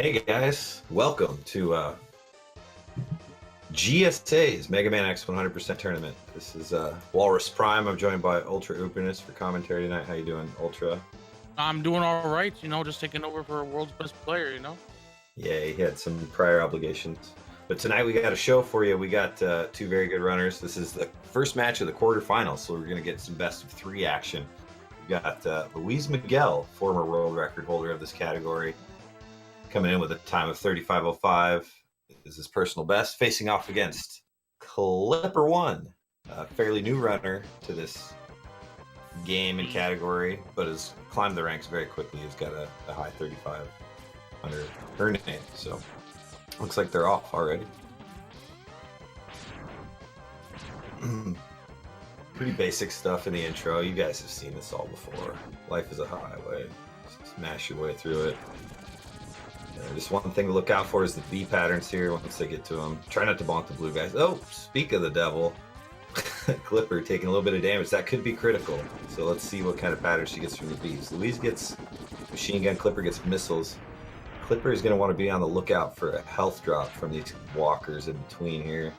Hey guys, welcome to GSA's Mega Man X 100% tournament. This is Walrus Prime. I'm joined by Ultra Uperness for commentary tonight. How you doing, Ultra? I'm doing all right, just taking over for world's best player, Yeah, he had some prior obligations. But tonight we got a show for you. We got two very good runners. This is the first match of the quarterfinals, so we're going to get some best of three action. We got LuizMiguel, former world record holder of this category, coming in with a time of 35:05. Is his personal best, facing off against Clipper1, a fairly new runner to this game and category, but has climbed the ranks very quickly. He's got a high 35 under her name, so looks like they're off already. Pretty basic stuff in the intro. You guys have seen this all before. Life is a highway. Just smash your way through it. Just one thing to look out for is the B patterns here once they get to them. Try not to bonk the blue guys. Oh, speak of the devil. Clipper taking a little bit of damage. That could be critical. So let's see what kind of pattern she gets from the Bs. Louise gets machine gun. Clipper gets missiles. Clipper is going to want to be on the lookout for a health drop from these walkers in between here.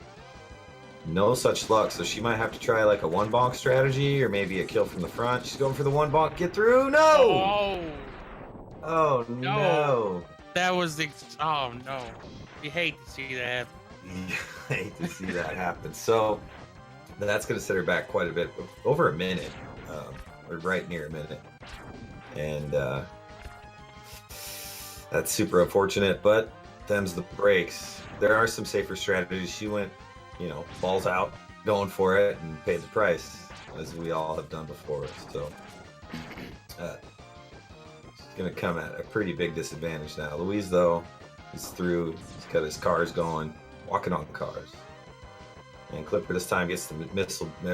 No such luck, so she might have to try like a one bonk strategy or maybe a kill from the front. She's going for the one bonk. Get through. No! Oh, no. That was the... Oh, no. You hate to see that happen. I hate to see that happen. So that's going to set her back quite a bit, over a minute, or right near a minute. And that's super unfortunate, but them's the breaks. There are some safer strategies. She went, balls out, going for it, and paid the price, as we all have done before. So going to come at a pretty big disadvantage now. Louise, though, is through. He's got his cars going, walking on cars. And Clipper this time gets the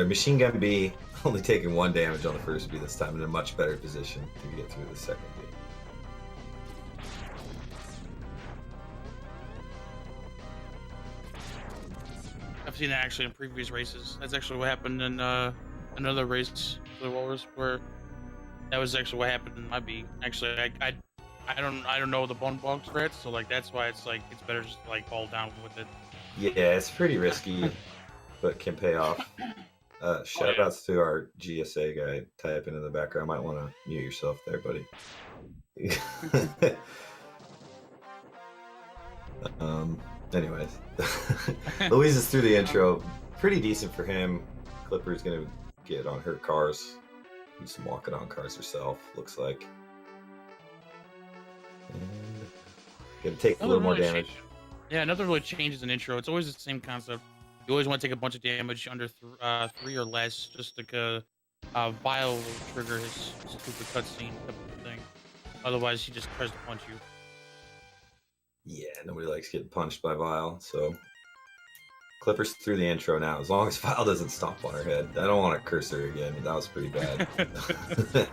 machine gun B, only taking one damage on the first B this time, in a much better position to get through the second B. I've seen that actually in previous races. That's actually what happened in another race for the Walrus, where that was actually what happened in my B. Actually, I don't know the bone bog threats, so that's why it's better just to ball down with it. Yeah, it's pretty risky, but can pay off. Shout outs to our GSA guy typing in the background. Might want to mute yourself there, buddy. Anyways, Louise is through the intro. Pretty decent for him. Clipper's gonna get on her cars. Do some walking on cars herself, looks like. And gonna take a little more damage. Yeah, nothing really changes in intro. It's always the same concept. You always want to take a bunch of damage under 3 or less, just like Vile will trigger his stupid cutscene type of thing. Otherwise, he just tries to punch you. Yeah, nobody likes getting punched by Vile, so Clipper's through the intro now. As long as Vile doesn't stomp on her head. I don't want to curse her again. That was pretty bad. But,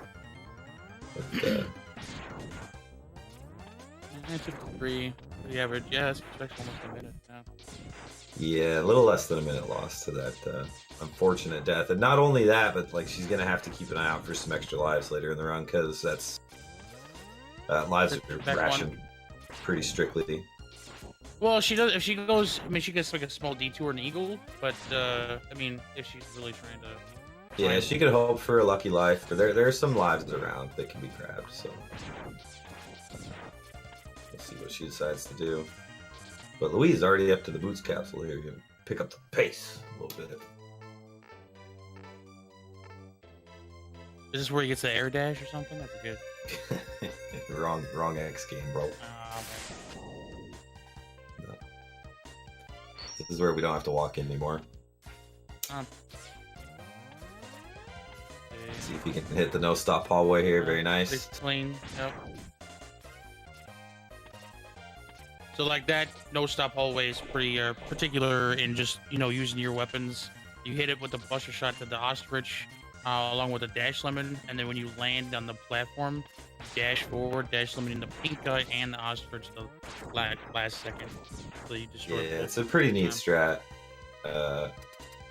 3, pretty average. Yeah, it's almost a minute now. Yeah, a little less than a minute lost to that unfortunate death. And not only that, but she's going to have to keep an eye out for some extra lives later in the run, because that's lives are rationed pretty strictly. Well, she does. If she goes, she gets like a small detour in Eagle, but if she's really trying to. Yeah, she could hope for a lucky life, but there are some lives around that can be grabbed. So we'll see what she decides to do. But Louise is already up to the boots capsule here. You're gonna pick up the pace a little bit. Is this where he gets the air dash or something? I forget. wrong X game, bro. No. This is where we don't have to walk in anymore. See if you can hit the no-stop hallway here. Very nice. It's clean. Yep. So that no-stop hallway is pretty particular in just using your weapons. You hit it with the buster shot to the ostrich, along with a dash lemon, and then when you land on the platform, dash forward, dash limiting the pink guy and the ostrich the last second. So you destroy. Yeah, it's a pretty neat strat.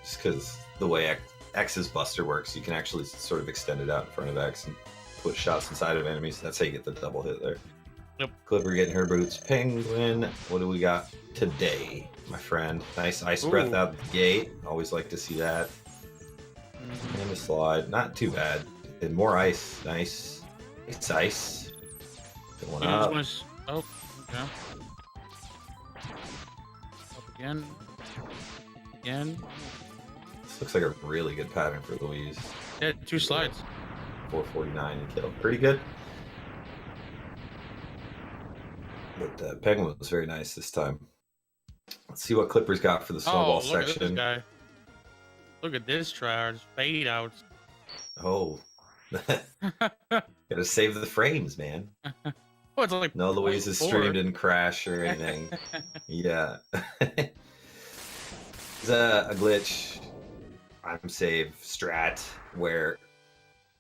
Just because the way X's Buster works, you can actually sort of extend it out in front of X and put shots inside of enemies. That's how you get the double hit there. Yep. Clipper getting her boots. Penguin, what do we got today, my friend? Nice ice breath Ooh. out the gate. Always like to see that. Mhm. And the slide, not too bad. And more ice. Nice. It's ice. Good one You just up. want to. Oh, okay. Up again. Again. This looks like a really good pattern for Louise. Yeah, 2 slides. 449 and kill. Pretty good. But Penguin was very nice this time. Let's see what Clipper's got for the snowball Oh, look at this section. guy. Look at this tryhard. Fade outs. Oh. Gotta save the frames, man. Oh, it's like No, Louise's 0.4. stream didn't crash or anything. Yeah. It's a glitch. I'm save strat where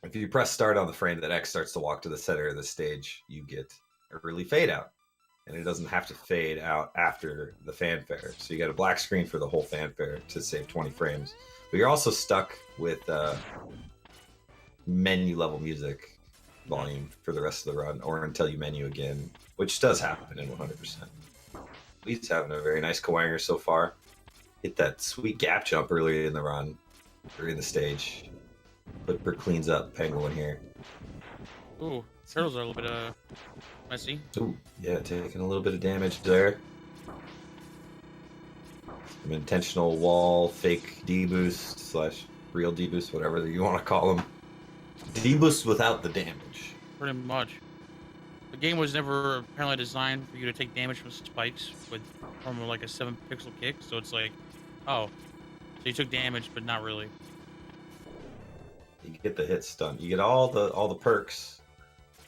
if you press start on the frame that X starts to walk to the center of the stage, you get a early fade out. And it doesn't have to fade out after the fanfare. So you get a black screen for the whole fanfare to save 20 frames. But you're also stuck with menu level music volume for the rest of the run, or until you menu again, which does happen in 100%. He's having a very nice Kawanger so far. Hit that sweet gap jump earlier in the run, during the stage. Clipper cleans up Penguin here. Ooh, turtles are a little bit messy. Ooh, yeah, taking a little bit of damage there. Some intentional wall, fake deboost slash real deboost, whatever you want to call them. Deboost without the damage. Pretty much. The game was never apparently designed for you to take damage from spikes from like a 7-pixel kick, so it's like, oh, so you took damage, but not really. You get the hit stun. You get all the perks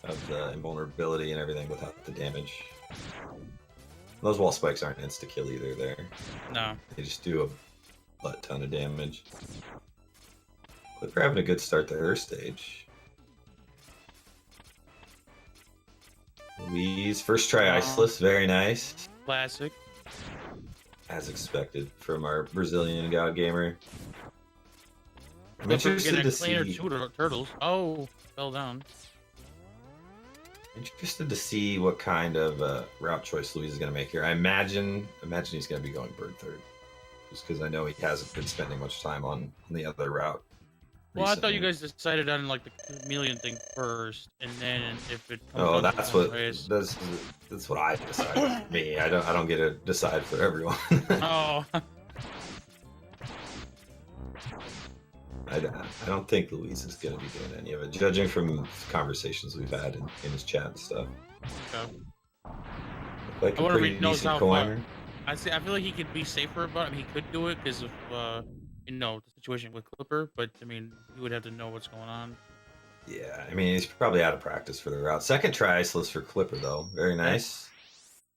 of the invulnerability and everything without the damage. Those wall spikes aren't insta kill either. No. They just do a butt ton of damage. Clipper having a good start to her stage. Louise, first try iceless, very nice. Classic. As expected from our Brazilian god gamer. I'm Clipper interested getting to a cleaner see. turtles. Oh, fell down. Interested to see what kind of route choice Louise is going to make here. I imagine he's going to be going bird third, just because I know he hasn't been spending much time on the other route. Well, I thought recently. you guys decided on like the chameleon thing first, and then if it comes Oh, down to that's one what race- that's what I decided for me. I don't get to decide for everyone. Oh, I don't think Louise is going to be doing any of it, judging from conversations we've had in his chat and stuff. okay. Like I a wonder if he pretty knows decent how far. Kawanger. I feel like he could be safer about it. I mean, he could do it because of the situation with Clipper, but I mean, he would have to know what's going on. Yeah, I mean he's probably out of practice for the route. Second try iceless for Clipper though, very nice.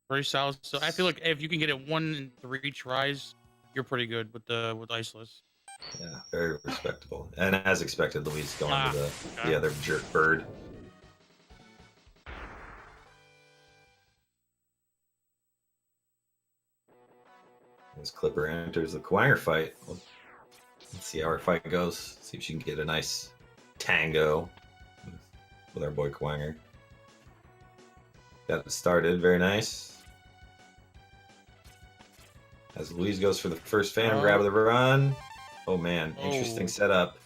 Very solid. So I feel like if you can get it 1 in 3 tries, you're pretty good with iceless. Yeah, very respectable. And as expected, Louise going to the okay. other jerk bird. As Clipper enters the Kawanger fight. Let's see how our fight goes. See if she can get a nice tango with our boy Kawanger. Got it started, very nice. As Louise goes for the first fan grab of the run. Oh man, interesting setup.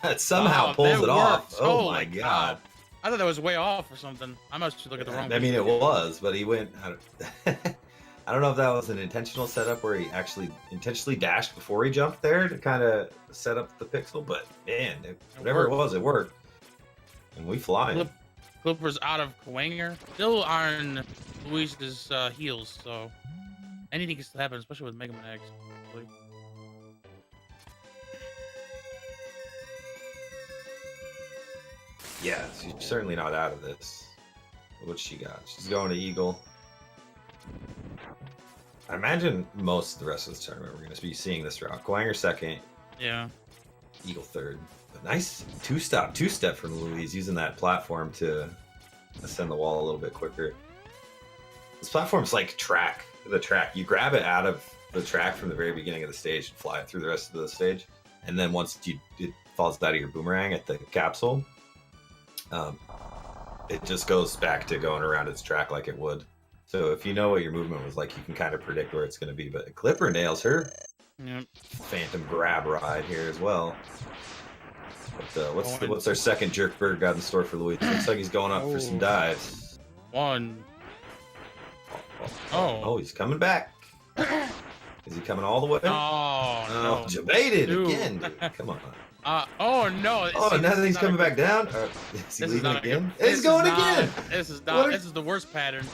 It somehow pulls it off. Oh my god. I thought that was way off or something. I must look at the wrong. I mean, it was, but he went. I don't know if that was an intentional setup where he actually intentionally dashed before he jumped there to kind of set up the pixel. But man, whatever it was, it worked. And we fly. Clipper's out of Kawanger, still on Louise's heels, so anything can still happen, especially with Mega Man X. Yeah, she's certainly not out of this. What's she got? She's going to Eagle. I imagine most of the rest of the tournament we're going to be seeing this route. Kawanger second. Yeah. Eagle third. But nice two-step from Louise, using that platform to ascend the wall a little bit quicker. This platform's like the track. You grab it out of the track from the very beginning of the stage and fly it through the rest of the stage. And then once it falls out of your boomerang at the capsule, it just goes back to going around its track like it would. So if you know what your movement was like, you can kind of predict where it's going to be. But Clipper nails her. Yep. Phantom grab ride here as well. But, what's our second jerk bird got in store for Luis? Looks like he's going up for some dives. One. Oh, he's coming back. Is he coming all the way? Oh, no. Baited again, dude. Come on. Oh no! Oh, now that he's coming back down. Is he leaving again? He's going again. This is not. This is the worst pattern.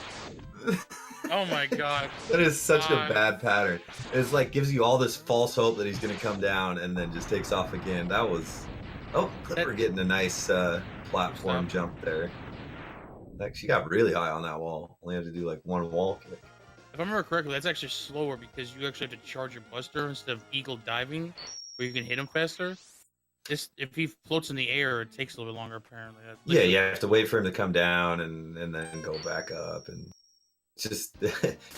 Oh my god. That is such a bad pattern. It's like gives you all this false hope that he's going to come down and then just takes off again. That was. Oh, Clipper getting a nice platform jump there. Like she got really high on that wall. Only had to do like one wall kick. If I remember correctly, that's actually slower because you actually have to charge your buster instead of eagle diving, where you can hit him faster. If he floats in the air, it takes a little bit longer apparently. Yeah, you have to wait for him to come down and then go back up, and it's just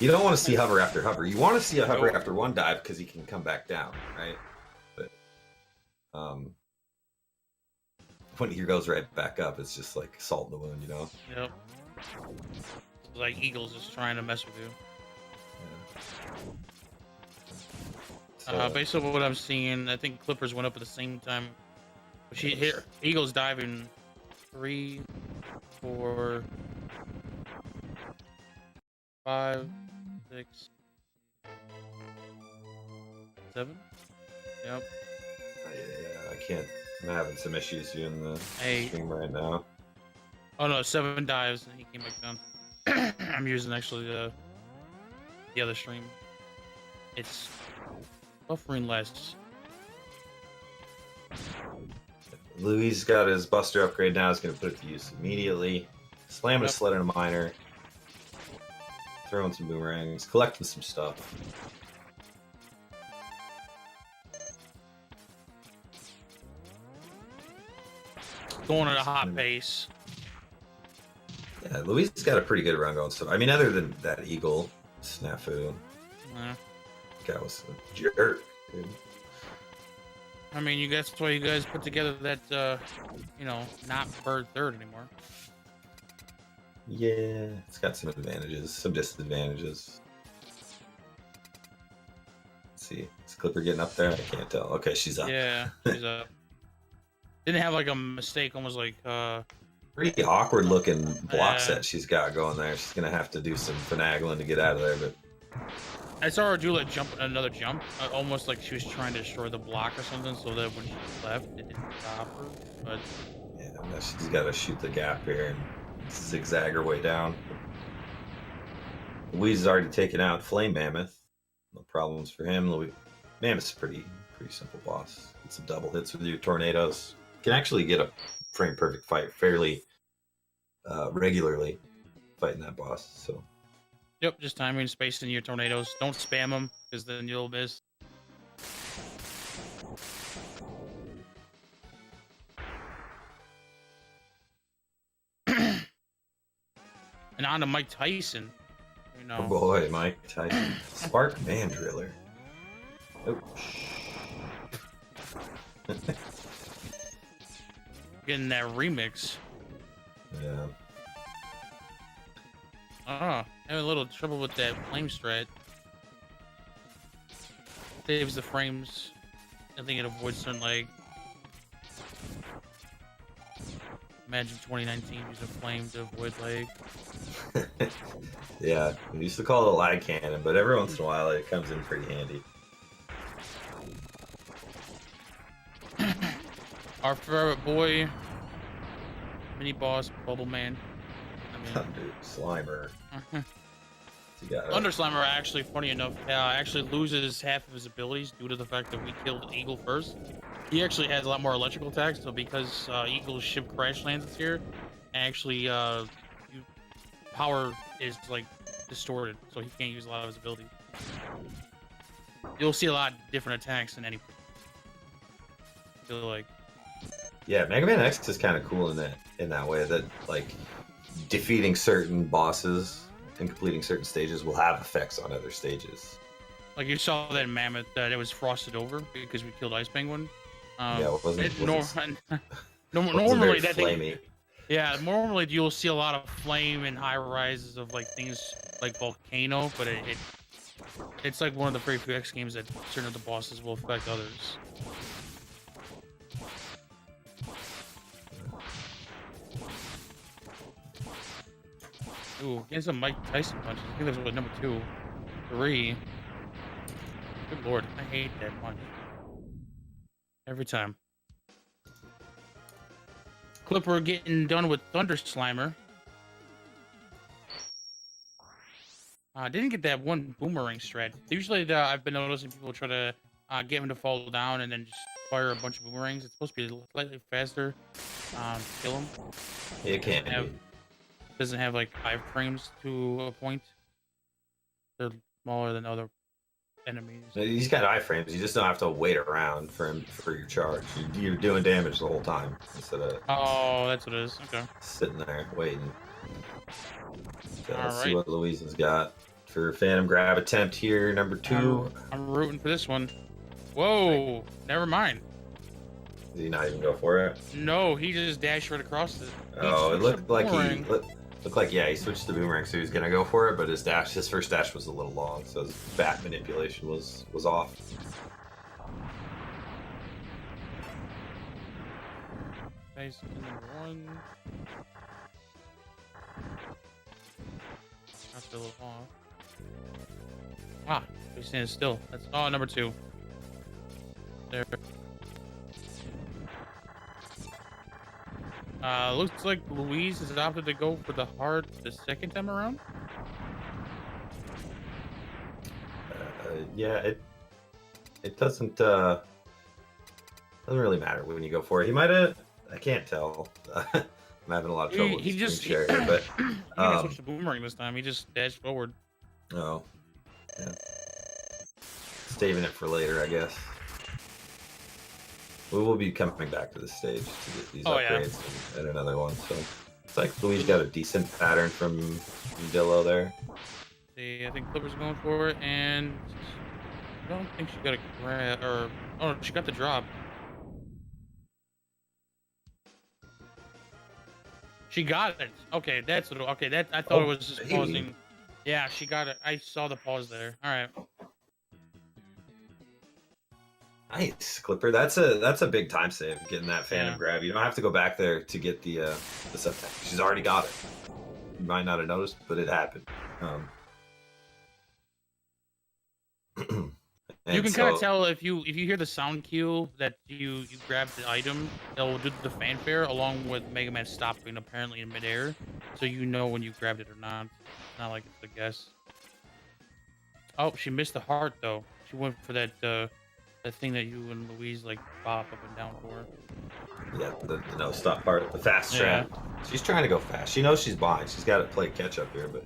you don't want to see hover after hover. You want to see a hover after one dive because he can come back down, right? But when he goes right back up, it's just like salt in the wound, you know? Yep. It's like eagles just trying to mess with you. Yeah. Based on what I'm seeing, I think Clippers went up at the same time. She hit Eagles diving 3, 4, 5, 6, 7. Yep. Yeah, I can't. I'm having some issues viewing the stream right now. Oh no, 7 dives and he came back down. I'm using actually the other stream. It's buffering less. Luis got his buster upgrade now. He's going to put it to use immediately. Slamming a sled in a miner. Throwing some boomerangs. Collecting some stuff. Going at a hot pace. Yeah, Luis got a pretty good run going. So I mean, other than that eagle snafu, guy was a jerk, dude. I mean, that's why you guys put together that, not bird third anymore. Yeah, it's got some advantages, some disadvantages. Let's see, is Clipper getting up there? I can't tell. Okay, she's up. Yeah, she's up. Didn't have like a mistake, almost like pretty awkward looking block set she's got going there. She's gonna have to do some finagling to get out of there, but I saw her do another jump, almost like she was trying to destroy the block or something, so that when she left, it didn't stop her. But yeah, she's got to shoot the gap here and zigzag her way down. Luis has already taken out Flame Mammoth. No problems for him. Mammoth's a pretty simple boss. Get some double hits with your tornadoes. Can actually get a frame perfect fight fairly regularly fighting that boss. So. Yep, just timing, spacing your tornadoes. Don't spam them, because then you'll miss. And on to Mike Tyson. You know. Oh boy, Mike Tyson. Spark Mandriller. Oh. Getting that remix. Yeah. Having a little trouble with that flame strat. Saves the frames. I think it avoids certain lag. Imagine 2019 using flame to avoid lag. Yeah, we used to call it a lag cannon, but every once in a while it comes in pretty handy. Our favorite boy, mini boss, Bubble Man. Dude, Slimer. Thunder Slimer, actually, funny enough, actually loses half of his abilities due to the fact that we killed Eagle first. He actually has a lot more electrical attacks, so because Eagle's ship crash lands here, actually power is like distorted, so he can't use a lot of his abilities. You'll see a lot of different attacks in any. I feel like. Yeah, Mega Man X is kind of cool in that way that like defeating certain bosses and completing certain stages will have effects on other stages. Like you saw that in Mammoth that it was frosted over because we killed Ice Penguin. Yeah, it wasn't normally that flamey. thing. Yeah, normally you'll see a lot of flame and high rises of like things like volcano, but it's like one of the very few X games that certain of the bosses will affect others. Ooh, get some Mike Tyson punches. I think that's what number 2, 3. Good lord, I hate that punch every time. Clipper getting done with Thunder Slimer. Didn't get that one boomerang strat. Usually, I've been noticing people try to get him to fall down and then just fire a bunch of boomerangs. It's supposed to be slightly faster to kill him. It can't be. Doesn't have like iframes to a point. They're smaller than other enemies. He's got iframes. You just don't have to wait around for your charge. You're doing damage the whole time instead of. Oh, that's what it is. Okay. Sitting there waiting. So let's All see right. what Louise has got for Phantom Grab attempt here, number 2. I'm rooting for this one. Whoa! Never mind. Did he not even go for it? No, he just dashed right across it. Oh, it looked like he switched the boomerang, so he was gonna go for it, but his first dash was a little long, so his bat manipulation was off. Nice number 1. That's a little off. Ah, he's standing still. That's number 2. There. Looks like Louise has opted to go for the hard the second time around. Yeah, it doesn't really matter when you go for it. He might have. I can't tell. I'm having a lot of trouble. He just share here, but he didn't switch the boomerang this time. He just dashed forward. Oh, yeah. Saving it for later, I guess. We will be coming back to the stage to get these upgrades and another one. So it's like Luigi got a decent pattern from Dillo there. See, I think Clipper's going for it, and I don't think she got a grab, or oh, she got the drop. She got it. Okay, that's what. Okay, that I thought it was just pausing. Yeah, she got it. I saw the pause there. All right. Nice, Clipper. That's a big time save, getting that Phantom Grab. You don't have to go back there to get the sub-tech. She's already got it. You might not have noticed, but it happened. You can kind of tell if you hear the sound cue that you grab the item, it'll do the fanfare along with Mega Man stopping apparently in midair, so you know when you grabbed it or not. It's not like it's a guess. Oh, she missed the heart though. She went for that thing that you and Louise like bop up and down for. Yeah, the no stop part, the fast trap. She's trying to go fast. She knows she's behind. She's got to play catch up here, but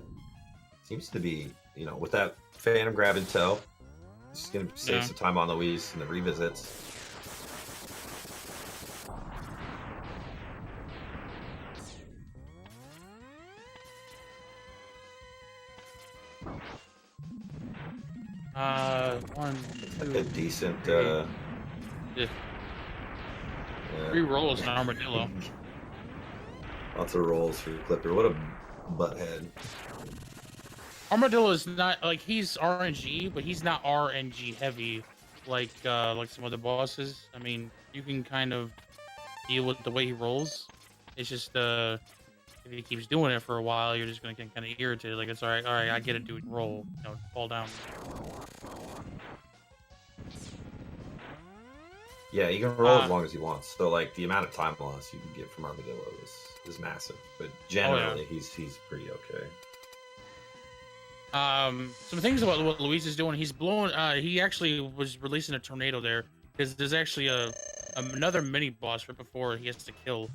seems to be, with that Phantom Grab in tow. She's gonna save some time on Louise and the revisits. One, two, like a decent. Yeah. 3 rolls in Armadillo. Lots of rolls for Clipper. What a butthead. Armadillo is not like he's RNG, but he's not RNG heavy like some other bosses. I mean, you can kind of deal with the way he rolls. It's just if he keeps doing it for a while, you're just gonna get kind of irritated. Like, it's all right, I get it, dude. Roll, fall down. Yeah, he can roll as long as he wants. So like the amount of time loss you can get from Armadillo is massive. But generally, he's pretty okay. Some things about what Luis is doing. He's blowing. He actually was releasing a tornado there because there's actually another mini boss right before he has to kill,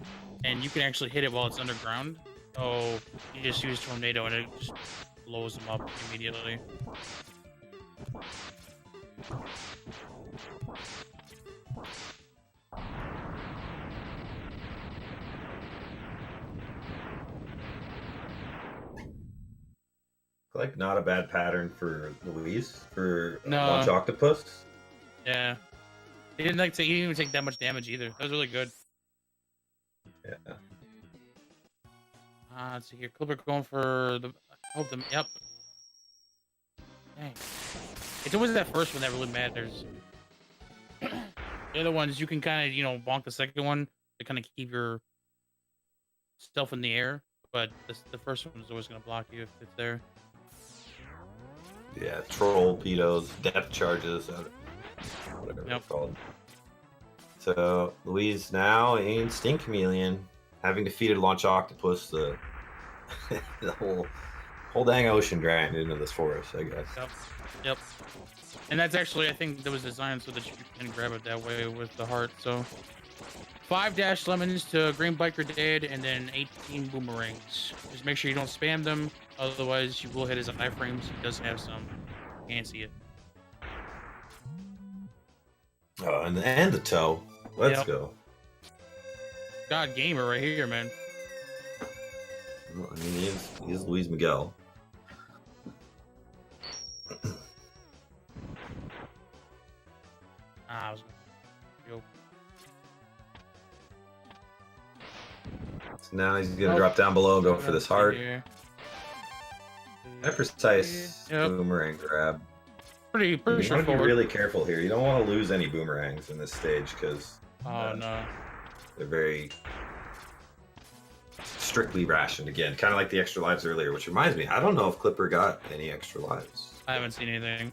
and you can actually hit it while it's underground. So you just use tornado and it just blows him up immediately. Like not a bad pattern for Louise for No. Launch Octopus. Yeah, he didn't even take that much damage either. That was really good. Yeah. Let's see here. Clipper going for the. Hope them. Yep. Dang. It's always that first one that really matters. The other ones you can kind of bonk the second one to kind of keep your stuff in the air, but the first one is always going to block you if it's there. Yeah, troll, pedos, depth charges, whatever they're called. So Luis now in Stink Chameleon, having defeated Launch Octopus, the the whole dang ocean dragged into this forest, I guess. Yep. And that's actually, I think, that was designed so that you can grab it that way with the heart. So 5 dash lemons to Green Biker Dad, and then 18 boomerangs. Just make sure you don't spam them, otherwise you will hit his iframes. He does have some. You can't see it. Oh, and the toe. Let's go. God gamer right here, man. Well, I mean, he is LuizMiguel. I was gonna So now he's gonna drop down below, go for this heart. That precise boomerang grab. Pretty you want to be straightforward. really careful here. You don't want to lose any boomerangs in this stage because no, they're very strictly rationed again, kind of like the extra lives earlier. Which reminds me, I don't know if Clipper got any extra lives. I haven't seen anything.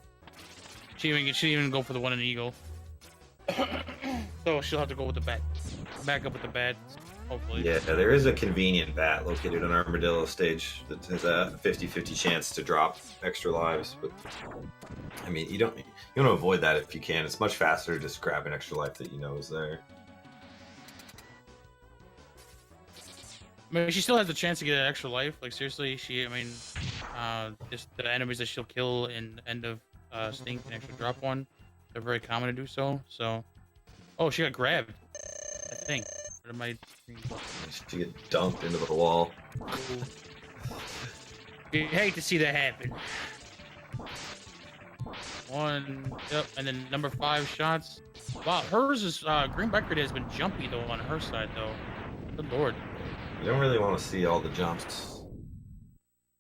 She didn't even go for the one in Eagle. So she'll have to go with the bat. Back up with the bat, hopefully. Yeah, there is a convenient bat located on Armadillo stage that has a 50-50 chance to drop extra lives, but I mean, you want to avoid that if you can. It's much faster to just grab an extra life that you know is there. I mean, she still has the chance to get an extra life. Like seriously, just the enemies that she'll kill in end of Stink can actually drop one. They're very common to do so. So, oh, she got grabbed. I think. Or am I... She get dumped into the wall. You hate to see that happen. One, yep, and then number 5 shots. Wow, hers is Green Biker has been jumpy though on her side though. Good lord. You don't really want to see all the jumps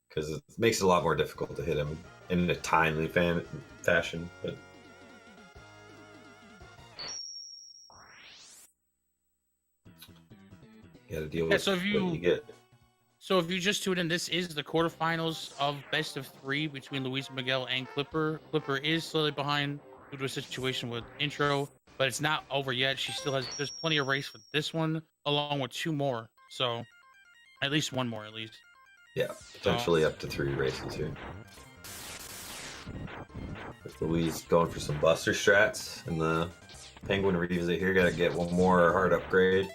because it makes it a lot more difficult to hit him in a timely fashion. But you got to deal with what you get. So if you just tune in, this is the quarterfinals of best of 3 between LuizMiguel and Clipper. Clipper is slightly behind due to a situation with intro, but it's not over yet. She still has, there's plenty of race for this one, along with 2 more. So at least 1 more, at least. Yeah, potentially up to 3 races here. Luis going for some buster strats, and the Penguin revisit here. Got to get 1 more hard upgrade.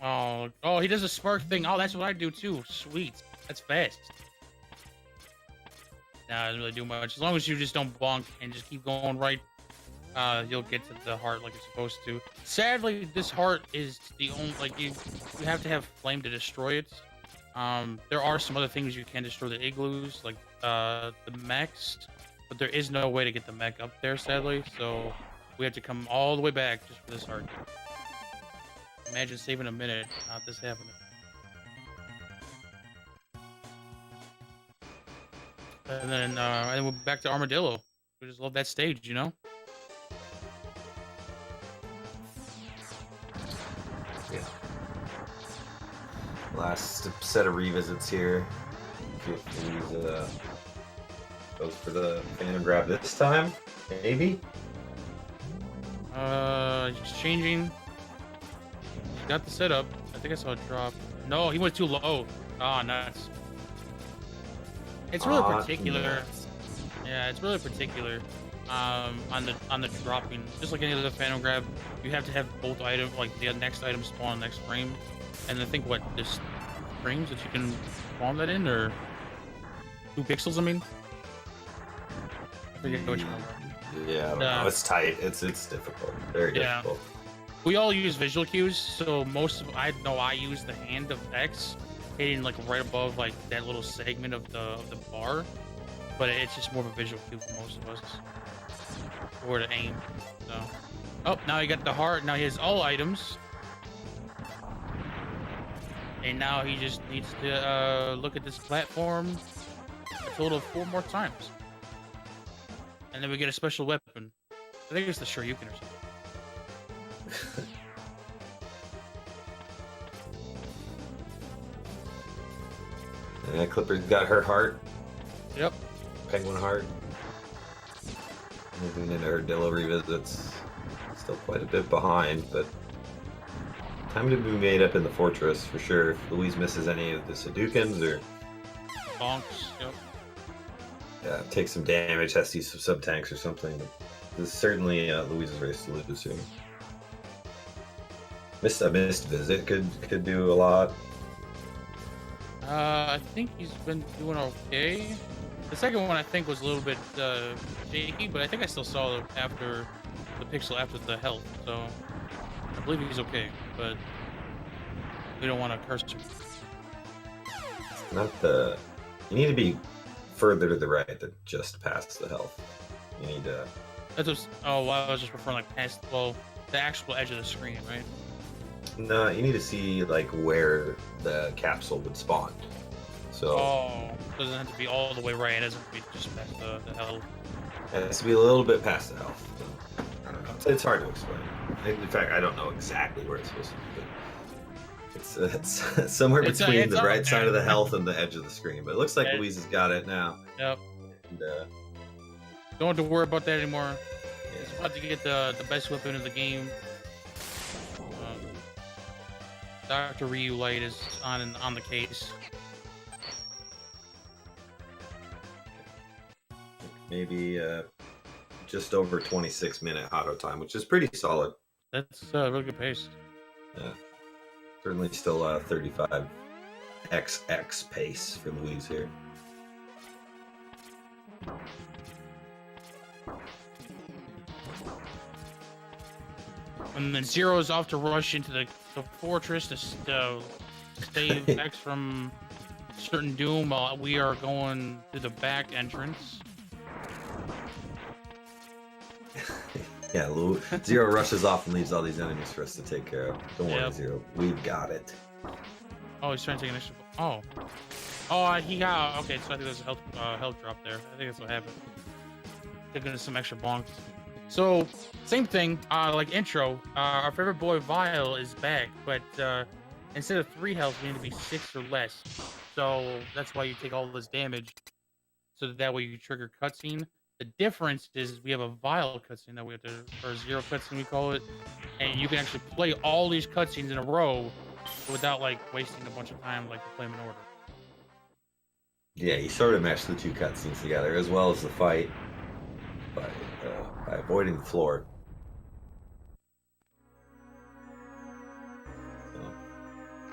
Oh, he does a spark thing. Oh, that's what I do too. Sweet. That's fast. Nah, it doesn't really do much. As long as you just don't bonk and just keep going right, you'll get to the heart like you're supposed to. Sadly, this heart is the only, like, you have to have flame to destroy it. There are some other things you can destroy the igloos, like the mechs, but there is no way to get the mech up there, sadly. So we have to come all the way back just for this heart. Imagine saving a minute, not this happening. And then we're back to Armadillo. We just love that stage, you know? Yeah. Last set of revisits here. Goes for the Phantom grab this time, maybe? He's changing. Got the setup. I think I saw a drop. No, he went too low. Ah, nuts. It's really particular. Nuts. Yeah, it's really particular. On the dropping. Just like any other Phantom grab, you have to have both items, like the next item spawn next frame. And I think what, this frames that you can spawn that in, or 2 pixels? I mean, I forget which one. Yeah, I don't know. It's tight. It's difficult. Very difficult. We all use visual cues, so I use the hand of X hitting like right above like that little segment of the bar, but it's just more of a visual cue for most of us, or to aim. So, oh, now he got the heart. Now he has all items. And now he just needs to look at this platform a total of 4 more times. And then we get a special weapon. I think it's the Shoryuken or something. Yeah, Clipper's got her heart. Yep. Penguin heart. Moving into her delivery visits. Still quite a bit behind, but time to be made up in the fortress for sure. If Louise misses any of the Sudoukens or Bonks. Yep. yeah, take some damage, has to use some sub-tanks or something. This is certainly Louise's race to lose here. A missed visit could do a lot. I think he's been doing okay. The second one I think was a little bit shaky, but I think I still saw it after the pixel after the health, so I believe he's okay. But we don't want to curse him. It's not the. You need to be further to the right than just past the health. You need to. That's just, oh, well, I was just referring like past, well, the actual edge of the screen, right? No, you need to see like where the capsule would spawn. So Oh, it doesn't have to be all the way right. It doesn't have to be just past the health. it has to be a little bit past the health. I don't know. It's hard to explain. In fact, I don't know exactly where it's supposed to be. But it's somewhere between it's the right up side there. of the health and the edge of the screen. But it looks like It- Louise has got it now. Yep. And, Don't have to worry about that anymore. yeah. He's about to get the best weapon in the game. Dr. Ryu Light is on the case. Maybe just over 26-minute auto time, which is pretty solid. That's really good pace. Yeah, certainly still 35xx pace for Louise here. And then Zero is off to rush into the fortress to save X from certain doom while we are going to the back entrance. Yeah, Zero rushes off and leaves all these enemies for us to take care of. Don't worry, Yep. Zero. We've got it. Oh, he's trying to take an extra. He got. Okay, so I think there's a health drop there. I think that's what happened. Taking some extra bonks. So, same thing. Like intro, our favorite boy Vile is back, but instead of 3 health, we need to be 6 or less. So that's why you take all this damage, so that way you trigger cutscene. The difference is we have a Vile cutscene that we have to, or Zero cutscene we call it, and you can actually play all these cutscenes in a row without like wasting a bunch of time, like to play them in order. Yeah, you sort of mesh the two cutscenes together as well as the fight by avoiding the floor. So,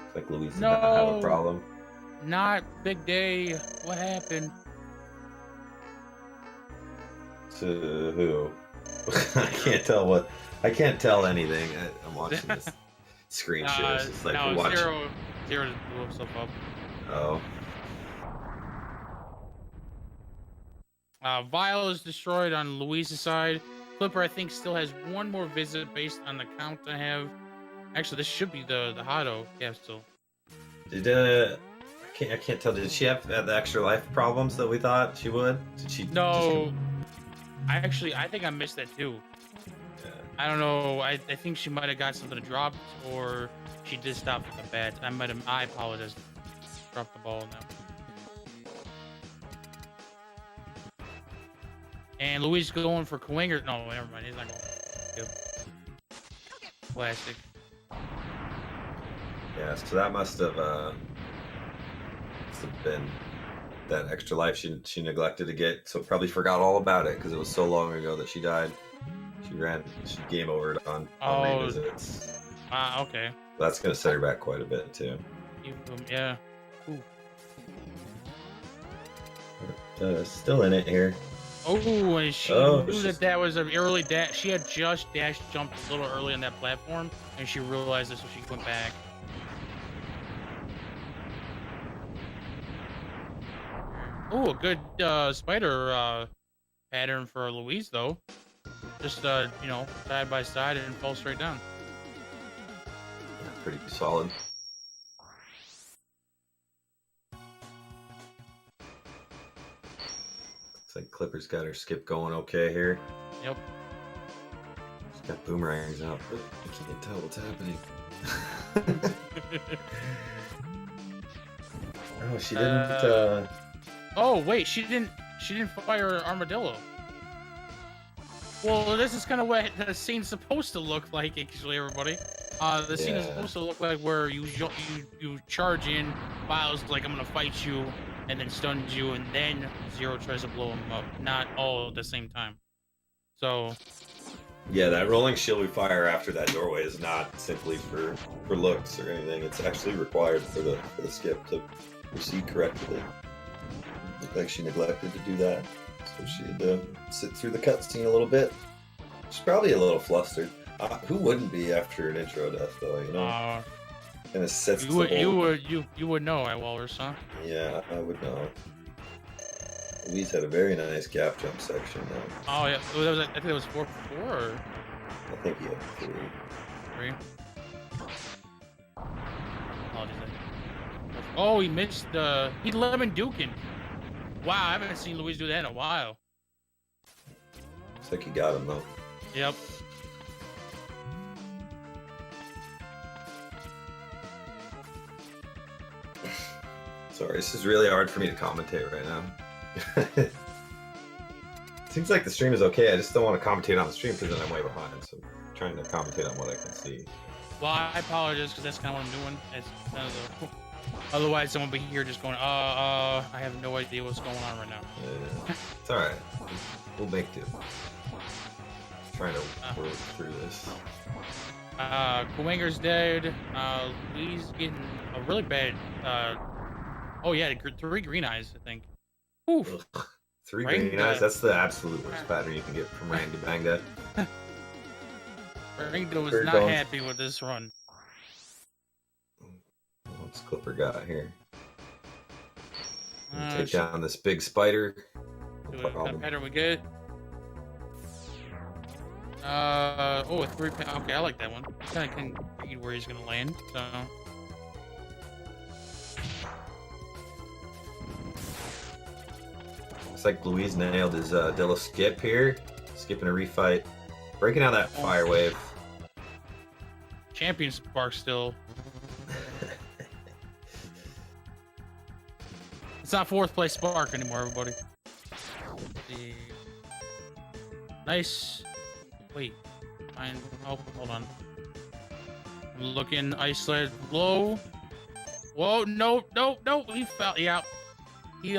looks like Louise did not have a No. problem. Not Big Day. What happened? To who? I can't tell anything. I'm watching this screen share. It's just like no, we're watching. Zero just blew himself up. Oh, Vile is destroyed on Louise's side. Clipper, I think, still has one more visit based on the count I have. Actually, this should be the Hado capsule. did I can't tell. Did she have the extra life problems that we thought she would? Did she? No, I think I missed that too. I don't know. I think she might have got something dropped, or she did stop at the bat. I apologize. Dropped the ball now. And Louise going for Coinger. No, never mind. He's not going. Yep. Plastic. Yeah, so that must have been that extra life she neglected to get. So probably forgot all about it because it was so long ago that she died. She game overed on revisits. Okay. That's gonna set her back quite a bit too. Yeah. Ooh. Still in it here. Oh, and she knew that was an early dash. She had just dash jumped a little early on that platform, and she realized this, so she went back. Oh, a good spider pattern for Louise, though. Just, side by side and fall straight down. Pretty solid. Clipper's got her skip going okay here. Yep. She's got boomerangs out, but I can't tell what's happening. Oh, she didn't. Oh wait, she didn't fire Armadillo. Well, this is kind of what the scene's supposed to look like, actually, everybody. The scene is supposed to look like where you charge in, Miles like, I'm gonna fight you, and then stuns you, and then Zero tries to blow him up. Not all at the same time. So. Yeah, that rolling shield we fire after that doorway is not simply for looks or anything. It's actually required for the skip to proceed correctly. Looked like she neglected to do that, so she had to sit through the cutscene a little bit. She's probably a little flustered. Who wouldn't be after an intro death, though? You know, and it sets you would know at Walrus, huh? Yeah, I would know. Louise had a very nice gap jump section, though. Oh yeah, I think it was 4-4. Or... I think he had 3. 3. Oh, he missed the. He lemon duking. Wow, I haven't seen Louise do that in a while. Looks like he got him though. Yep. Sorry, this is really hard for me to commentate right now. Seems like the stream is okay. I just don't want to commentate on the stream because then I'm way behind. So I'm trying to commentate on what I can see. Well, I apologize because that's kind of what I'm doing. It's kind of otherwise, someone will be here just going, I have no idea what's going on right now. Yeah, it's all right. We'll make do. Trying to work through this. Kuwanger's dead. Lee's getting a really bad. Oh yeah, 3 green eyes, I think. Oof. Ugh. 3 green eyes? That's the absolute worst pattern you can get from Randy Bangda. Ringo was not happy with this run. What's Clipper got here? Take down this big spider. No problem. Pattern we get. Oh, a 3. Okay, I like that one. Kind of can read where he's gonna land. So. Looks like Louise nailed his Dillo skip here. Skipping a refight. Breaking out that fire wave. Champion spark still. It's not 4th place spark anymore, everybody. Nice. Wait. Oh, hold on. I'm looking. Ice sled low. Whoa! No! He fell. Yeah. He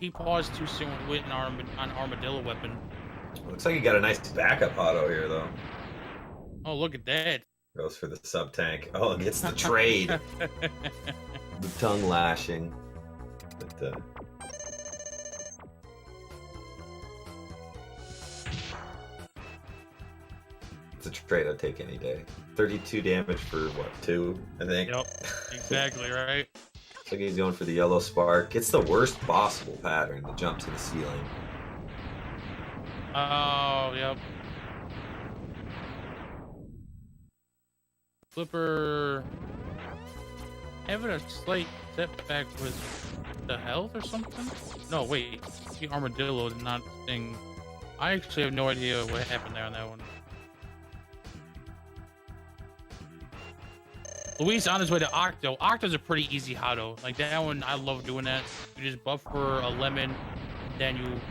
paused too soon with an armadillo weapon. Looks like he got a nice backup auto here, though. Oh, look at that. Goes for the sub tank. Oh, it gets the trade. The tongue lashing. But, it's a trade I'd take any day. 32 damage for what, 2, I think? Yep, exactly right. Looks like he's going for the yellow spark. It's the worst possible pattern to jump to the ceiling. Oh, yep. Clipper having a slight setback with the health or something? No, wait. The armadillo did not sting. I actually have no idea what happened there on that one. Luis on his way to Octo. Octo's a pretty easy Hado. Like that one, I love doing that. You just buff for a lemon, then you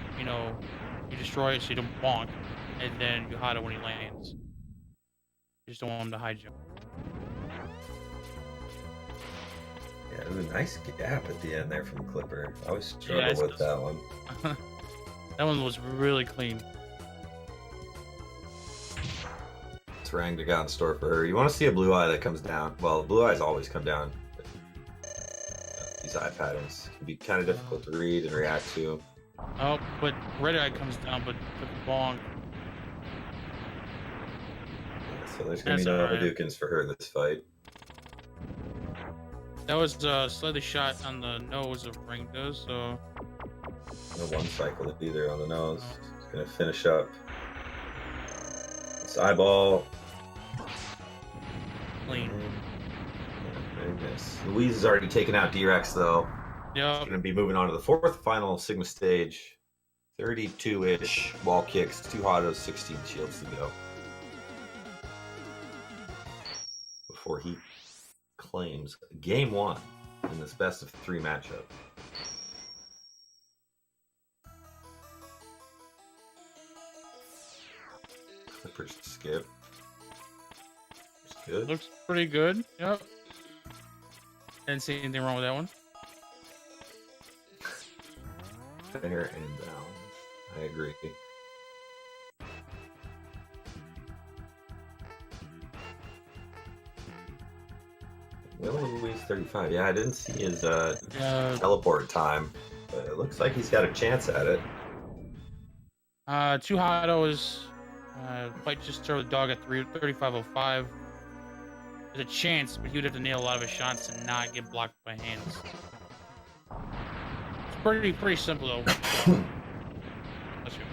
destroy it so you don't bonk, and then you Hado when he lands. You just don't want him to hide you. Yeah, it was a nice gap at the end there from Clipper. I always struggle with that one. That one was really clean. What's Rangda got in store for her? You want to see a blue eye that comes down. Well, blue eyes always come down. But, these eye patterns can be kind of difficult to read and react to. Oh, but red eye comes down, but took a bonk. Yeah, so there's going to be no Hadoukens for her in this fight. That was a slightly shot on the nose of Rangda, so... No one cycle either on the nose. It's going to finish up. This eyeball. Clean. Yeah, very nice. Louise has already taken out D-Rex, though. Yep. She's going to be moving on to the 4th final Sigma stage. 32-ish wall kicks, 2 autos, 16 shields to go. Before he claims game 1 in this best of 3 matchup. Clipper skip. It's good. Looks pretty good. Yep. Didn't see anything wrong with that one. Fair and balanced. I agree. Will Louise 35. Yeah, I didn't see his teleport time, but it looks like he's got a chance at it. 2 autos. Might just throw the dog at 3505. There's a chance, but he would have to nail a lot of his shots and not get blocked by hands. It's pretty simple though. Let's go.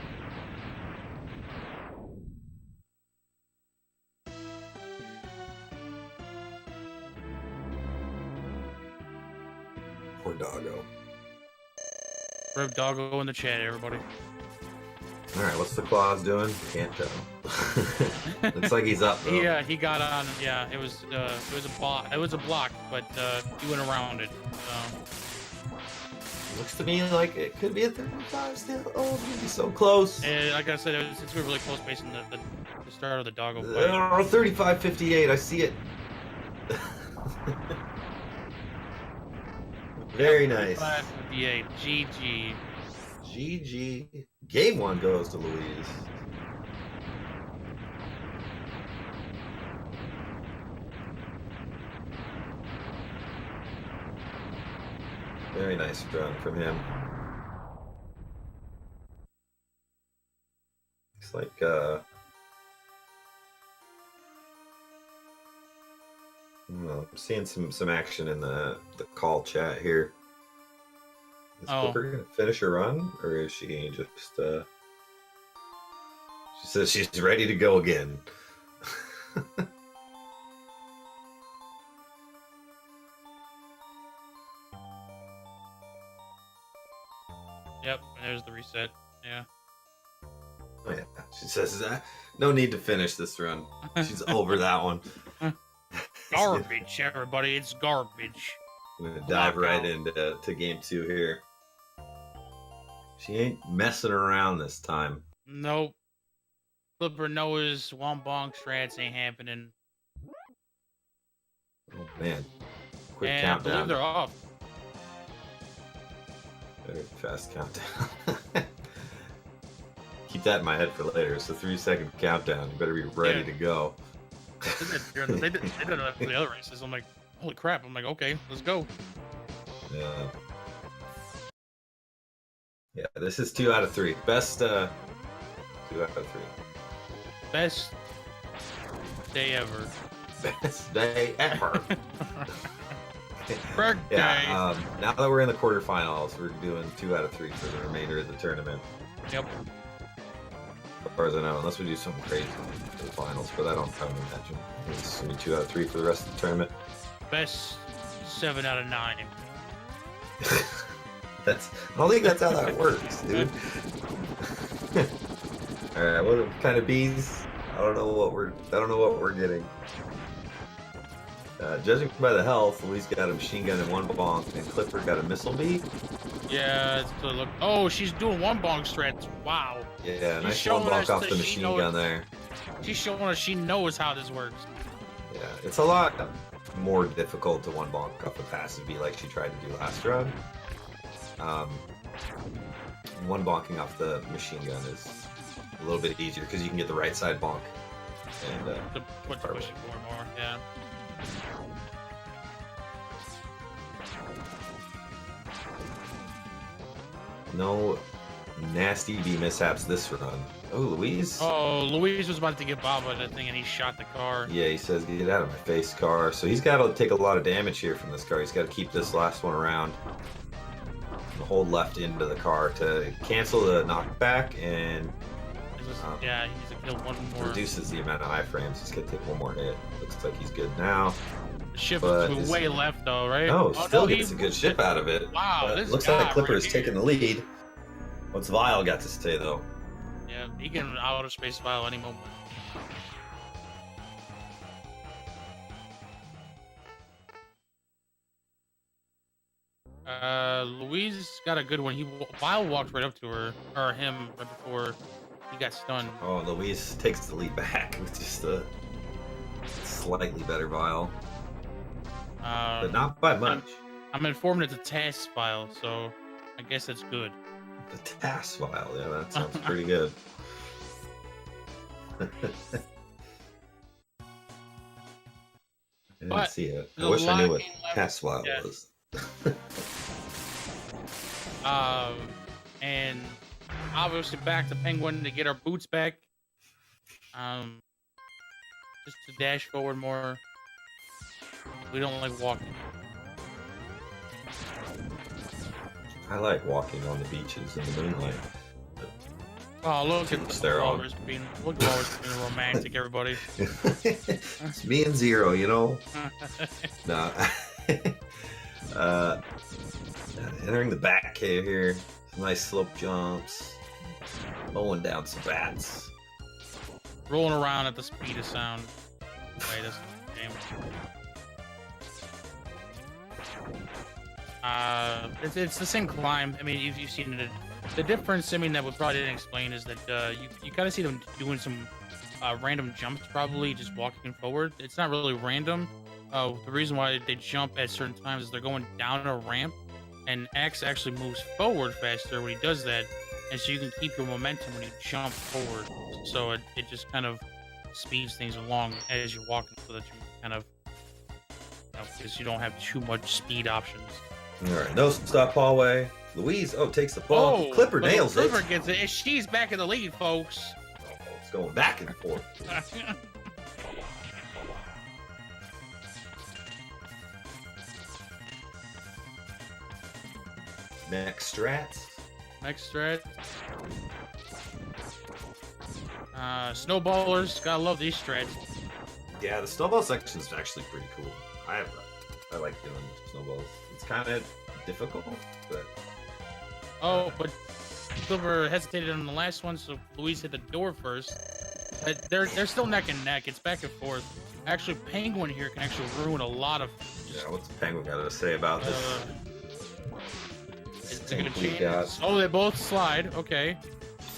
Poor doggo. Rip doggo in the chat, everybody. All right, what's the claws doing? Can't tell. Looks like he's up though. Yeah, he got on. Yeah, it was a block. It was a block, but he went around it. Looks to me like it could be a 35 still. Oh, it's gonna be so close. And like I said, it's really close based on the start of the doggo fight. 35-58. I see it. Very nice. 35-58. GG. GG. Game 1 goes to Louise. Very nice run from him. Looks like I'm seeing some action in the call chat here. Is Clipper gonna finish her run, or is she just she says she's ready to go again? Yep, and there's the reset. Yeah. Oh yeah. She says no need to finish this run. She's over that one. Garbage, everybody. It's garbage. I'm gonna dive right into game 2 here. She ain't messing around this time. Nope. Clipper knows one bonk strats ain't happening. Oh man. Quick And countdown. I believe they're off. Very fast countdown. Keep that in my head for later. It's a 3-second countdown. You better be ready to go. They did it for the other races. I'm like, holy crap. I'm like, okay, let's go. Yeah. Yeah, this is 2 out of 3. Best 2 out of 3. Best day ever. Best day ever. Correct day. Yeah, now that we're in the quarterfinals, we're doing 2 out of 3 for the remainder of the tournament. Yep. As far as I know, unless we do something crazy for the finals, but I don't imagine. It's gonna be 2 out of 3 for the rest of the tournament. Best 7 out of 9. I don't think that's how that works, dude. All right, what kind of bees? I don't know what we're getting. Judging by the health, Louise got a machine gun in 1 bonk, and Clipper got a missile bee. Yeah, it's gonna look. Oh, she's doing 1 bonk strats. Wow. Yeah, nice 1 bonk off the machine gun there. She's showing us she knows how this works. Yeah, it's a lot more difficult to 1 bonk off a passive bee like she tried to do last round. 1 bonking off the machine gun is a little bit easier because you can get the right side bonk. And to push it more, yeah. No nasty bee mishaps this run. Oh, Louise. Oh, Louise was about to get Baba that thing, and he shot the car. Yeah, he says, get out of my face, car. So he's got to take a lot of damage here from this car. He's got to keep this last one around. Hold left into the car to cancel the knockback and yeah, he needs to kill 1 more. Reduces the amount of iframes. He's gonna take 1 more hit. Looks like he's good now. The ship is way left though, right? No, still gets a good ship out of it. Wow, this looks guy like Clipper is right taking the lead. What's Vile got to say though? Yeah, he can outer space file any moment. Louise got a good one. Vile walked right up to her, or him, right before he got stunned. Oh, Louise takes the lead back with just a slightly better Vile, but not by much. I'm informed it's a task file, so I guess that's good. The task Vile, yeah, that sounds pretty good. I didn't see it. I wish I knew what task Vile was. And obviously back to Penguin to get our boots back. Just to dash forward more. We don't like walking. I like walking on the beaches in the moonlight. Oh, look at they're Walrus being romantic, everybody. It's me and Zero, you know. Nah. Entering the back cave here. Some nice slope jumps. Mowing down some bats. Rolling around at the speed of sound. Wait, this game. It's the same climb. I mean, if you've seen it, the difference, I mean, that we probably didn't explain is that you kind of see them doing some random jumps, probably just walking forward. It's not really random. The reason why they jump at certain times is they're going down a ramp, and X actually moves forward faster when he does that, and so you can keep your momentum when you jump forward. So it just kind of speeds things along as you're walking, so that you kind of, because you don't have too much speed options. All right, no stop hallway. Louise, takes the ball. Oh, Clipper nails it. Clipper gets it. She's back in the lead, folks. It's going back and forth. Next strats. Snowballers, gotta love these strats. Yeah, the snowball section is actually pretty cool. I like doing snowballs. It's kind of difficult, but... Oh, but Clipper hesitated on the last one, so Louise hit the door first. But they're still neck and neck. It's back and forth. Actually, Penguin here can actually ruin a lot of... Yeah, what's Penguin got to say about this? It's a good chance. Oh, they both slide. Okay.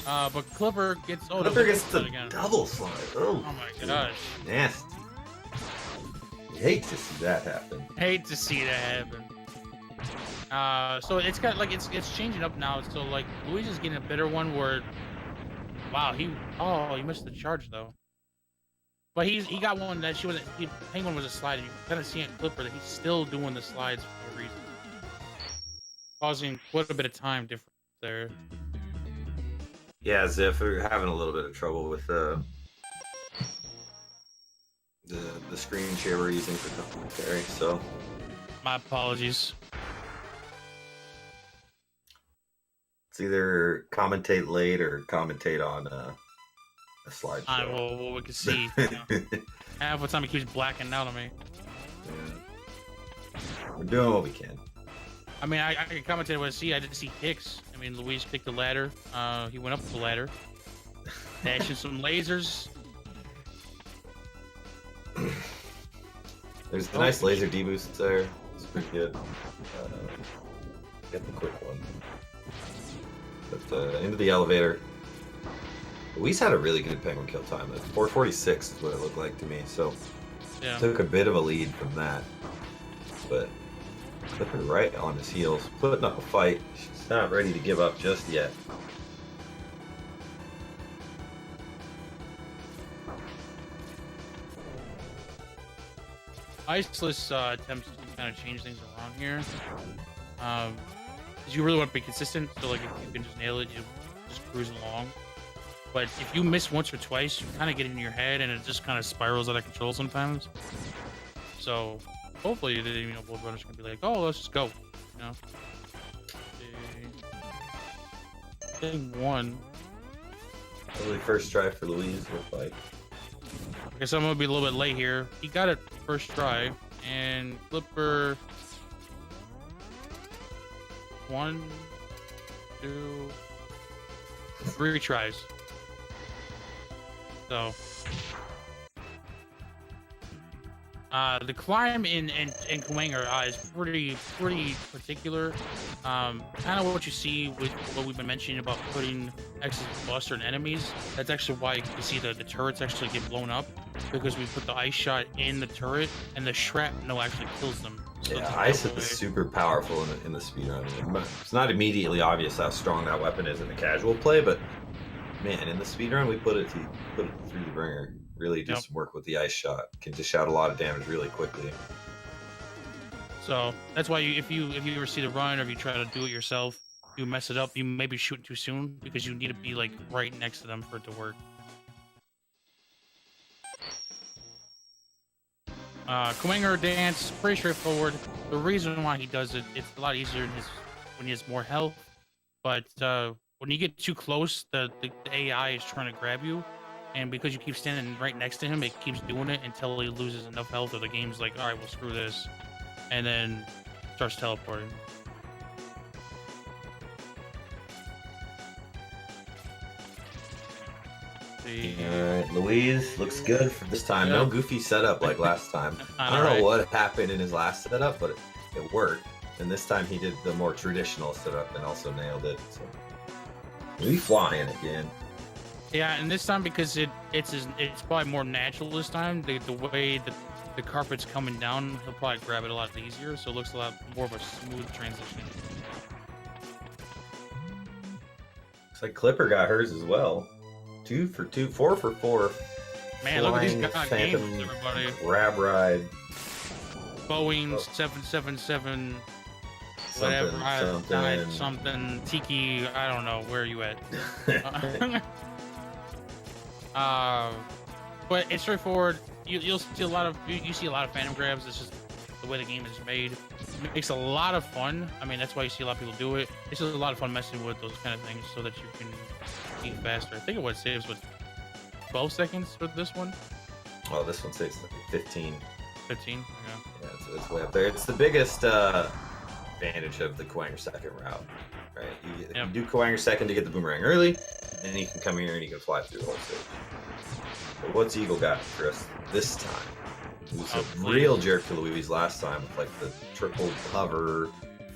But Clipper gets... Oh, Clipper gets the double slide. Oh my gosh. Nasty. You hate to see that happen. So it's got like it's changing up now. So like Louise is getting a better one where, wow, he missed the charge though. But he got one that Penguin was a slide. You kind of see in Clipper that he's still doing the slides for a reason, causing quite a bit of time difference there. Yeah, Ziff, we're having a little bit of trouble with the screen share we're using for commentary, so my apologies. It's either commentate late or commentate on a slideshow. Well, we can see. Half the time it keeps blacking out on me. Yeah. We're doing what we can. I mean, I can commentate what I see. I didn't see kicks. I mean, Louise picked the ladder. He went up the ladder. Dashing some lasers. There's a nice laser deboost there. It's pretty good. Get the quick one. But into the elevator. Louise had a really good Penguin kill time. 446 is what it looked like to me. So yeah. Took a bit of a lead from that. But Clipper right on his heels, putting up a fight. She's not ready to give up just yet. Iceless attempts to kind of change things around here. Because you really want to be consistent, so like if you can just nail it, you just cruise along. But if you miss once or twice, you kind of get in your head, and it just kind of spirals out of control sometimes. So hopefully, both runners can be like, "Oh, let's just go," you know. Thing one. Probably first try for Louise with like. Okay, so I'm gonna be a little bit late here. He got it first try, and Clipper. 1, 2, 3 tries. So, the climb in Kuwanger is pretty particular. Kind of what you see with what we've been mentioning about putting X's buster in enemies. That's actually why you see the turrets actually get blown up, because we put the ice shot in the turret and the shrapnel actually kills them. So Yeah, ice is super powerful in the speedrun. It's not immediately obvious how strong that weapon is in the casual play, but man, in the speedrun we put it through the ringer. Really just work with the ice shot. Can dish out a lot of damage really quickly. So that's why if you ever see the run, or if you try to do it yourself, you mess it up, you maybe shoot too soon, because you need to be like right next to them for it to work. Kuwanger dance, pretty straightforward. The reason why he does it, it's a lot easier when he has more health. But when you get too close, the AI is trying to grab you. And because you keep standing right next to him, it keeps doing it until he loses enough health, or the game's like, all right, well, screw this. And then starts teleporting. Alright, Luiz looks good for this time. No goofy setup like last time. I don't know what happened in his last setup, but it worked. And this time he did the more traditional setup and also nailed it. So we flying again. Yeah, and this time, because it's probably more natural this time. The way that the carpet's coming down, he'll probably grab it a lot easier, so it looks a lot more of a smooth transition. Looks like Clipper got hers as well. 2 for 2, 4 for 4. Man, look at these guys, Phantom games, everybody. Grab ride. Boeing 777. Whatever, something Tiki. I don't know, where are you at? But it's straightforward. You'll see a lot of phantom grabs. It's just the way the game is made. It makes a lot of fun. I mean, that's why you see a lot of people do it. It's just a lot of fun messing with those kind of things so that you can eat faster. I think it saves 12 seconds for this one. Oh, this one saves 15. 15. Yeah, it's way up there. It's the biggest advantage of the Kuwanger second route, right? You do Kuwanger second to get the boomerang early, and then you can come here and you can fly through the whole stage. But what's Eagle got for us this time? It was a real jerk to Luiz last time with like the triple hover.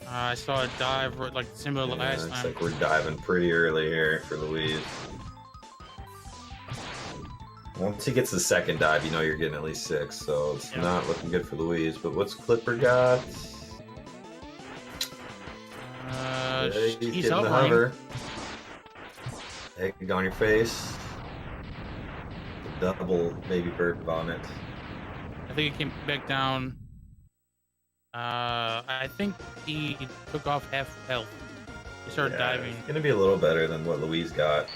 I saw a dive like similar last time. It's like we're diving pretty early here for Luiz. Once he gets the second dive, you know you're getting at least 6, so it's not looking good for Luiz. But what's Clipper got? He's getting the hover. Egg on your face. Double baby bird vomit. I think he came back down. I think he took off half health. He started diving. It's gonna be a little better than what Luiz got.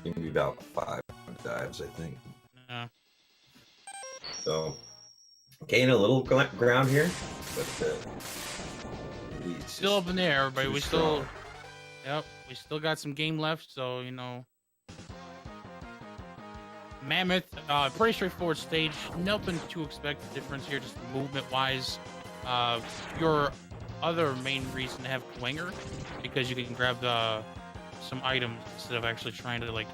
Maybe about 5 dives, I think. Yeah. So, gaining a little ground here, but still up in the air, everybody. We still got some game left, so you know. Mammoth, pretty straightforward stage. Nothing to expect difference here, just movement-wise. Your other main reason to have Kuwanger, because you can grab some items instead of actually trying to like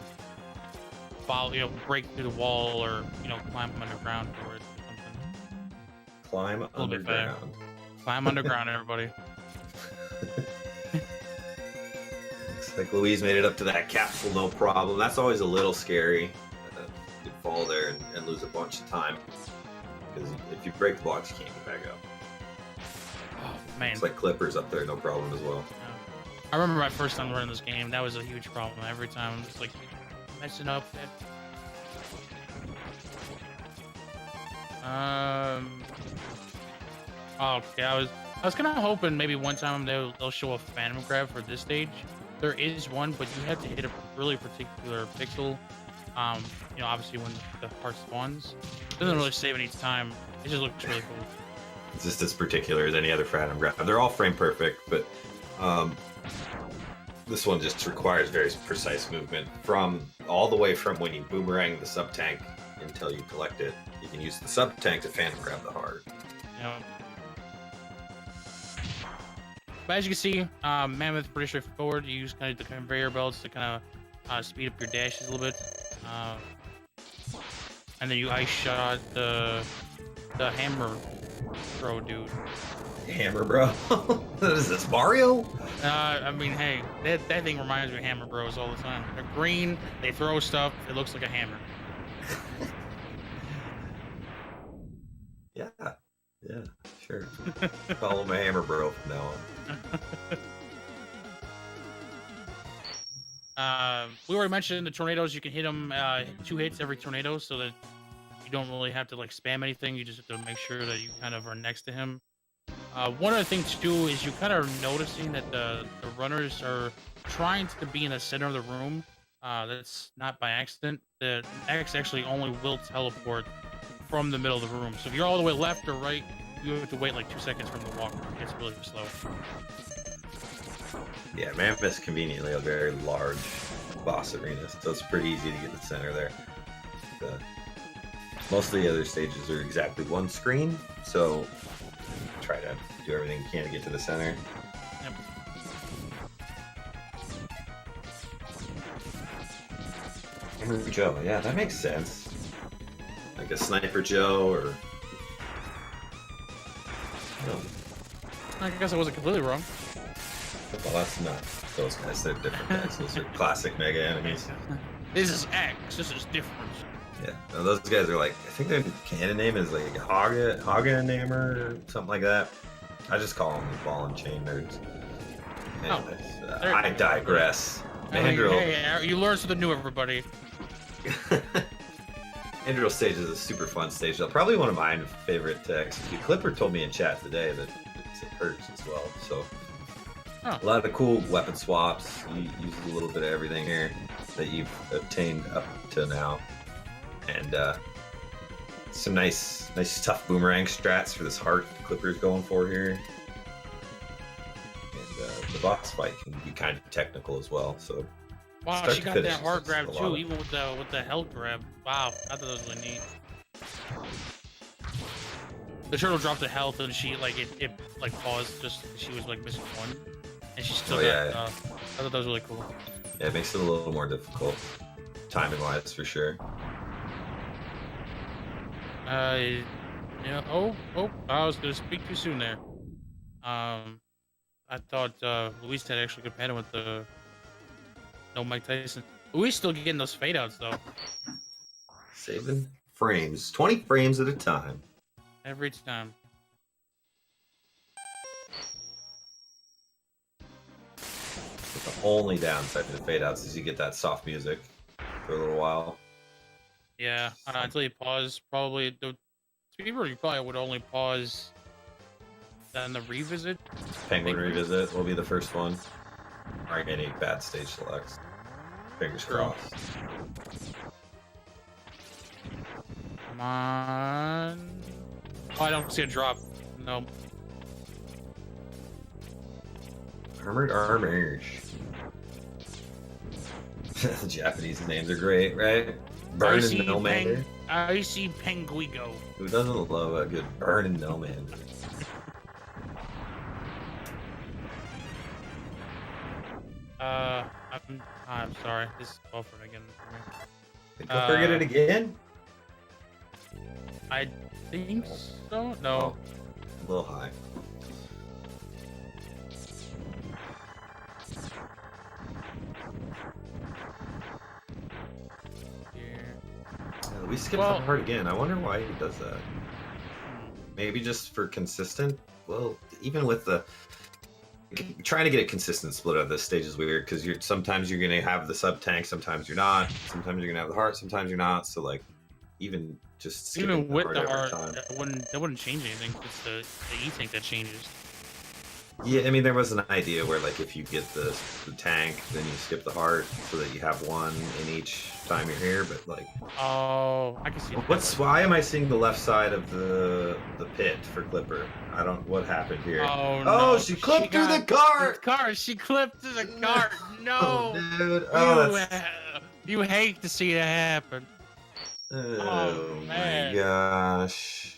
follow, break through the wall or climb underground for it or something. Climb underground. Climb underground, everybody. Looks like Luiz made it up to that capsule, no problem. That's always a little scary. You could fall there and lose a bunch of time because if you break the blocks, you can't get back up. Oh man! It's like Clippers up there, no problem as well. I remember my first time learning this game. That was a huge problem. Every time I'm just like messing up. Okay, I was kind of hoping maybe one time they'll show a phantom grab for this stage. There is one, but you have to hit a really particular pixel. Obviously when the heart spawns, it doesn't really save any time. It just looks really cool. It's just as particular as any other phantom grab. They're all frame perfect, but this one just requires very precise movement from all the way from when you boomerang the sub tank until you collect it. You can use the sub tank to phantom grab the heart. Yeah. But as you can see, Mammoth pretty straightforward. You use kind of the conveyor belts to kind of speed up your dashes a little bit, and then you ice shot the hammer bro dude. Hammer Bro. What is this, Mario? I mean, hey, that thing reminds me of Hammer Bros all the time. They're green, they throw stuff, it looks like a hammer. Yeah, yeah, sure. Call him a Hammer Bro from now on. We already mentioned the tornadoes. You can hit them 2 hits every tornado, so that you don't really have to like spam anything. You just have to make sure that you kind of are next to him. One other thing too is you kind of noticing that the runners are trying to be in the center of the room. That's not by accident. The X actually only will teleport from the middle of the room. So if you're all the way left or right, you have to wait like 2 seconds from the walker. It's really slow. Yeah, Memphis conveniently a very large boss arena, so it's pretty easy to get the center there. Most of the other stages are exactly one screen, so try to do everything you can to get to the center. Yep. Hammer Joe, yeah, that makes sense. Like a Sniper Joe, or I guess I wasn't completely wrong. well, that's not those guys. They're different guys. Those are classic mega enemies. This is X. This is different. Yeah, no, those guys are like, I think their canon name is like Hagenhammer or something like that. I just call them the ball and chain nerds. Anyways, I digress. Mandrill. Hey, you learn something new, everybody. Mandrill stage is a super fun stage. Probably one of my favorite to execute. Clipper told me in chat today that it hurts as well. So a lot of cool weapon swaps. You use a little bit of everything here that you've obtained up to now. And some nice tough boomerang strats for this heart Clipper's going for here. And the boss fight can be kind of technical as well. So wow, she got that heart grab too, even with the health grab. Wow, I thought that was really neat. The turtle dropped the health and she like it like paused just she was like missing one, and she still got. I thought that was really cool. Yeah, it makes it a little more difficult, timing wise for sure. Yeah. Oh, I was gonna speak too soon there. I thought Luis had actually compared him with the Mike Tyson. Luis still getting those fade outs though. Saving frames, 20 frames at a time. Every time. But the only downside to the fade outs is you get that soft music for a little while. Yeah, until you pause, probably the Speedrun, you probably would only pause then the revisit. Penguin revisit will be the first one. Aren't any bad stage selects. Fingers crossed. Come on. Oh, I don't see a drop. No. Armored Armors. The Japanese names are great, right? Burning Millman. I see Penguigo. Who doesn't love a good burning Millman? I'm sorry. This is buffering again for me. Did Clipper get it again? I think so. No. Oh, a little high. We skipped that part again. I wonder why he does that. Maybe just for consistent. Well, even with the trying to get a consistent split of this stage is weird because sometimes you're gonna have the sub tank, sometimes you're not. Sometimes you're gonna have the heart, sometimes you're not. So like, even just even with the heart, that wouldn't change anything. It's the E tank that changes. Yeah, I mean, there was an idea where, like, if you get the tank, then you skip the heart so that you have one in each time you're here, but, like... Oh, I can see that. Why am I seeing the left side of the pit for Clipper? I don't... What happened here? Oh, no. She clipped through the cart! She clipped through the cart! No! Oh, dude. Oh, you hate to see that happen. Oh, man. My gosh.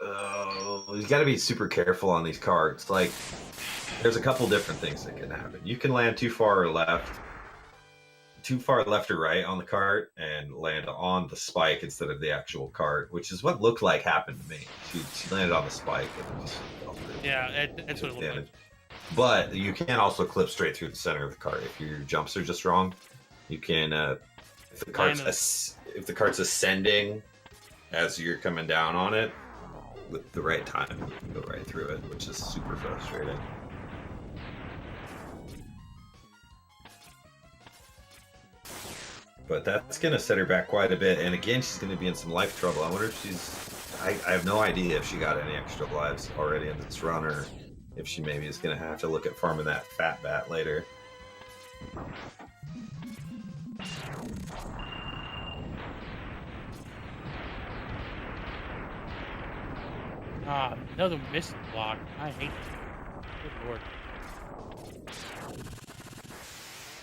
You got to be super careful on these carts. Like, there's a couple different things that can happen. You can land too far left or right on the cart and land on the spike instead of the actual cart, which is what looked like happened to me. She landed on the spike and just fell through. Yeah, that's what it looked like. But you can also clip straight through the center of the cart if your jumps are just wrong. You can, if the cart's ascending as you're coming down on it with the right time, you can go right through it, which is super frustrating. But that's going to set her back quite a bit. And again, she's going to be in some life trouble. I wonder if she's... I have no idea if she got any extra lives already in this run, or if she maybe is going to have to look at farming that fat bat later. Another missed block. I hate that. Good lord.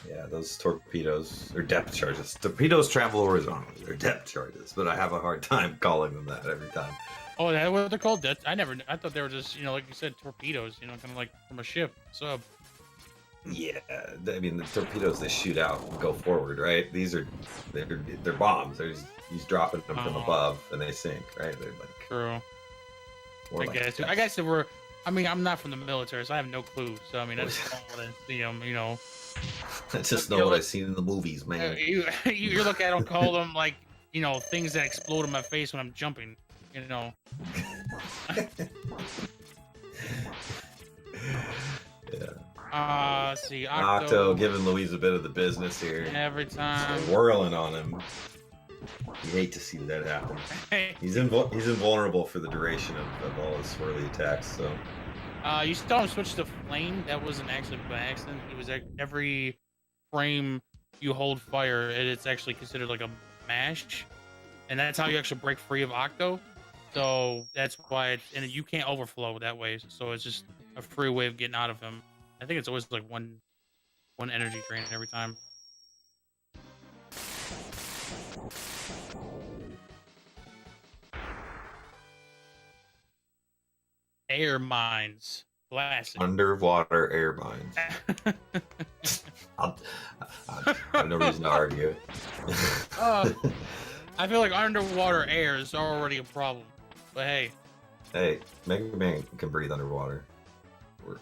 Yeah, those torpedoes are depth charges. Torpedoes travel horizontally. They're depth charges, but I have a hard time calling them that every time. Oh, that's what they're called? I thought they were just, you know, like you said, torpedoes, you know, kind of like from a ship. Sub. Yeah, I mean, the torpedoes, they shoot out and go forward, right? They're bombs. He's dropping them from above and they sink, right? They're like... True. I guess if we're... I mean, I'm not from the military, so I have no clue. So, I mean, I just don't want to see them, you know... I just know what I've seen in the movies, man. You look at them, call them, like, you know, things that explode in my face when I'm jumping, you know. Yeah. Let's see. Octo giving Luis a bit of the business here. Every time. Whirling on him. You hate to see that happen. He's invulnerable for the duration of all his swirly attacks, so... You saw him switch to flame. That wasn't actually by accident. He was every frame you hold fire, it's actually considered like a mash, and that's how you actually break free of Octo. So that's why, and you can't overflow that way. So it's just a free way of getting out of him. I think it's always like one energy drain every time. Air mines. Classic. Underwater air mines. I have no reason to argue. I feel like underwater air is already a problem. But hey. Hey, Mega Man can breathe underwater.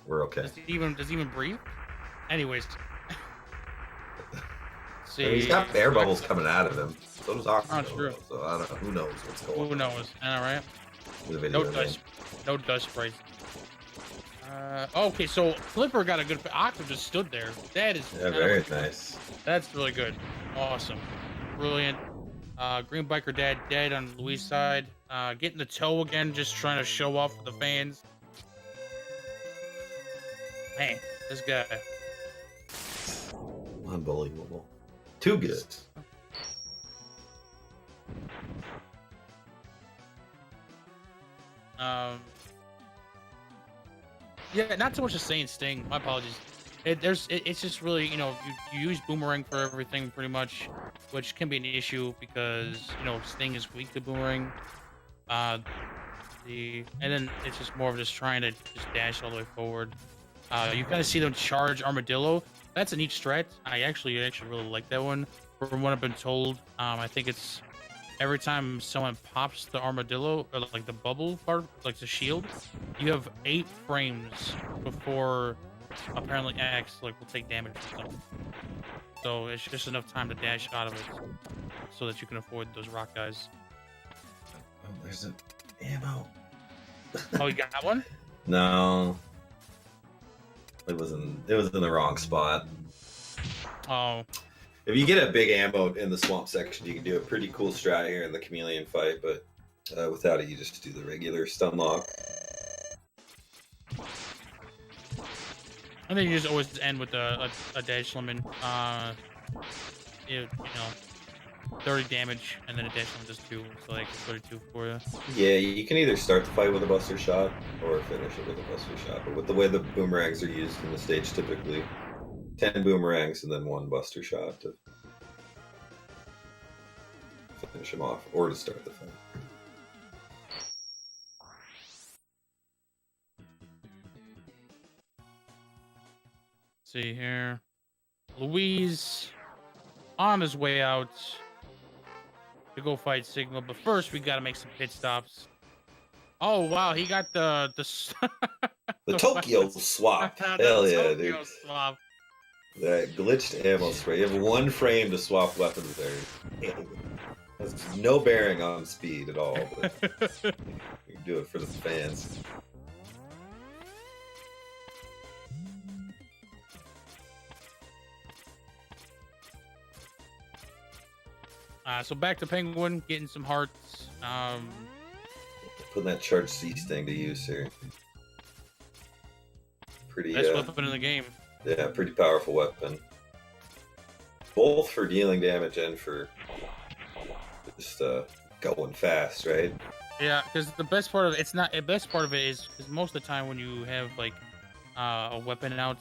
We're okay. Does he even breathe? Anyways. See, he's got air bubbles coming out of him. So does Octo. True. So I don't know. Who knows what's going on? Who knows? All right. No dust sprays. Okay, so Clipper got a good... Octo just stood there. That is... Yeah, very nice. That's really good. Awesome. Brilliant. Green Biker Dad dead on Luis' side. Getting the toe again, just trying to show off for the fans. Man, this guy. Unbelievable. Too good. Yeah, not so much as saying Sting. My apologies. It's just really, you know, you use Boomerang for everything pretty much, which can be an issue because, you know, Sting is weak to Boomerang. And then it's just more of just trying to just dash all the way forward. You kind of see them charge Armadillo. That's a neat strat. I actually really like that one. From what I've been told, I think it's every time someone pops the Armadillo, or like the bubble part, like the shield, you have 8 frames before apparently X will take damage from them. So it's just enough time to dash out of it so that you can avoid those rock guys. Oh, there's an ammo. Oh, you got one? No. It was in the wrong spot. Oh. If you get a big ammo in the swamp section, you can do a pretty cool strat here in the chameleon fight, but without it, you just do the regular stun lock. And then you just always end with a dash lemon. You know, 30 damage, and then a dash lemon does 2, so like 32 for you. Yeah, you can either start the fight with a buster shot or finish it with a buster shot. But with the way the boomerangs are used in the stage, typically 10 boomerangs and then 1 buster shot to finish him off or to start the fight. see here. Luis on his way out to go fight Sigma, but first we gotta make some pit stops. Oh wow, he got The Tokyo swap. the Hell yeah, dude. Tokyo swap. That glitched ammo spray. You have 1 frame to swap weapons there. Has no bearing on speed at all, but you can do it for the fans. So back to Penguin, getting some hearts. Putting that charged C sting to use here. Pretty Best weapon in the game. Yeah, pretty powerful weapon. Both for dealing damage and for just going fast, right? Yeah, because the best part of it's not the best part of it is because most of the time when you have like a weapon out,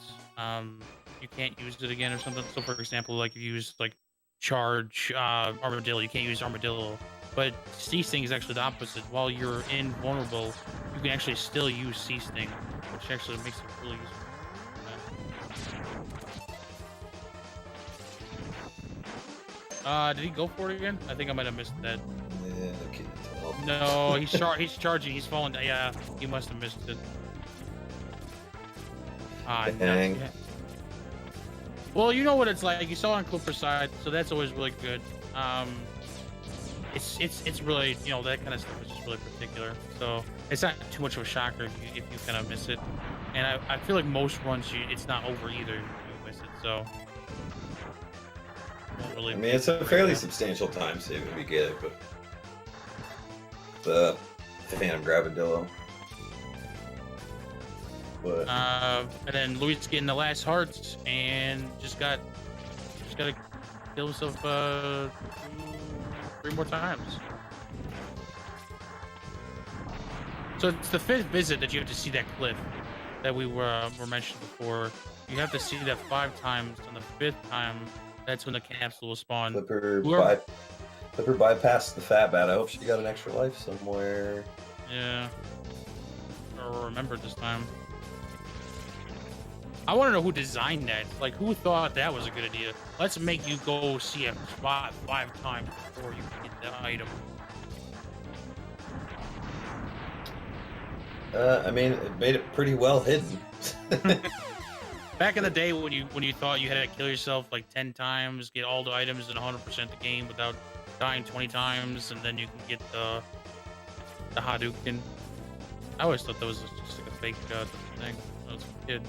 you can't use it again or something. So for example, like if you use like charge armadillo, you can't use armadillo. But C Sting is actually the opposite. While you're invulnerable, you can actually still use C Sting, which actually makes it really useful. Did he go for it again? I think I might have missed that. Yeah, I can't tell. No, he's charging. He's falling down. Yeah, he must have missed it. Dang. No. Well, you know what it's like. You saw it on Clipper side, so that's always really good. It's really, you know, that kind of stuff is just really particular. So it's not too much of a shocker if you kind of miss it. And I feel like most runs it's not over either if you miss it. So. Really, I mean, it's a fairly substantial time save if you get it, but the Phantom Gravadillo. But and then Luis getting the last hearts and just gotta kill himself 3 more times. So it's the 5th visit that you have to see that cliff that we were mentioned before. You have to see that 5 times. On the 5th time, that's when the capsule will spawn. Clipper bypassed the fat bat. I hope she got an extra life somewhere. Yeah. Or remember this time. I want to know who designed that. Like, who thought that was a good idea? Let's make you go see a spot 5 times before you can get the item. I mean, it made it pretty well hidden. Back in the day when you thought you had to kill yourself like 10 times, get all the items and 100% the game without dying 20 times, and then you can get the Hadouken. I always thought that was just like a fake thing when I was a kid.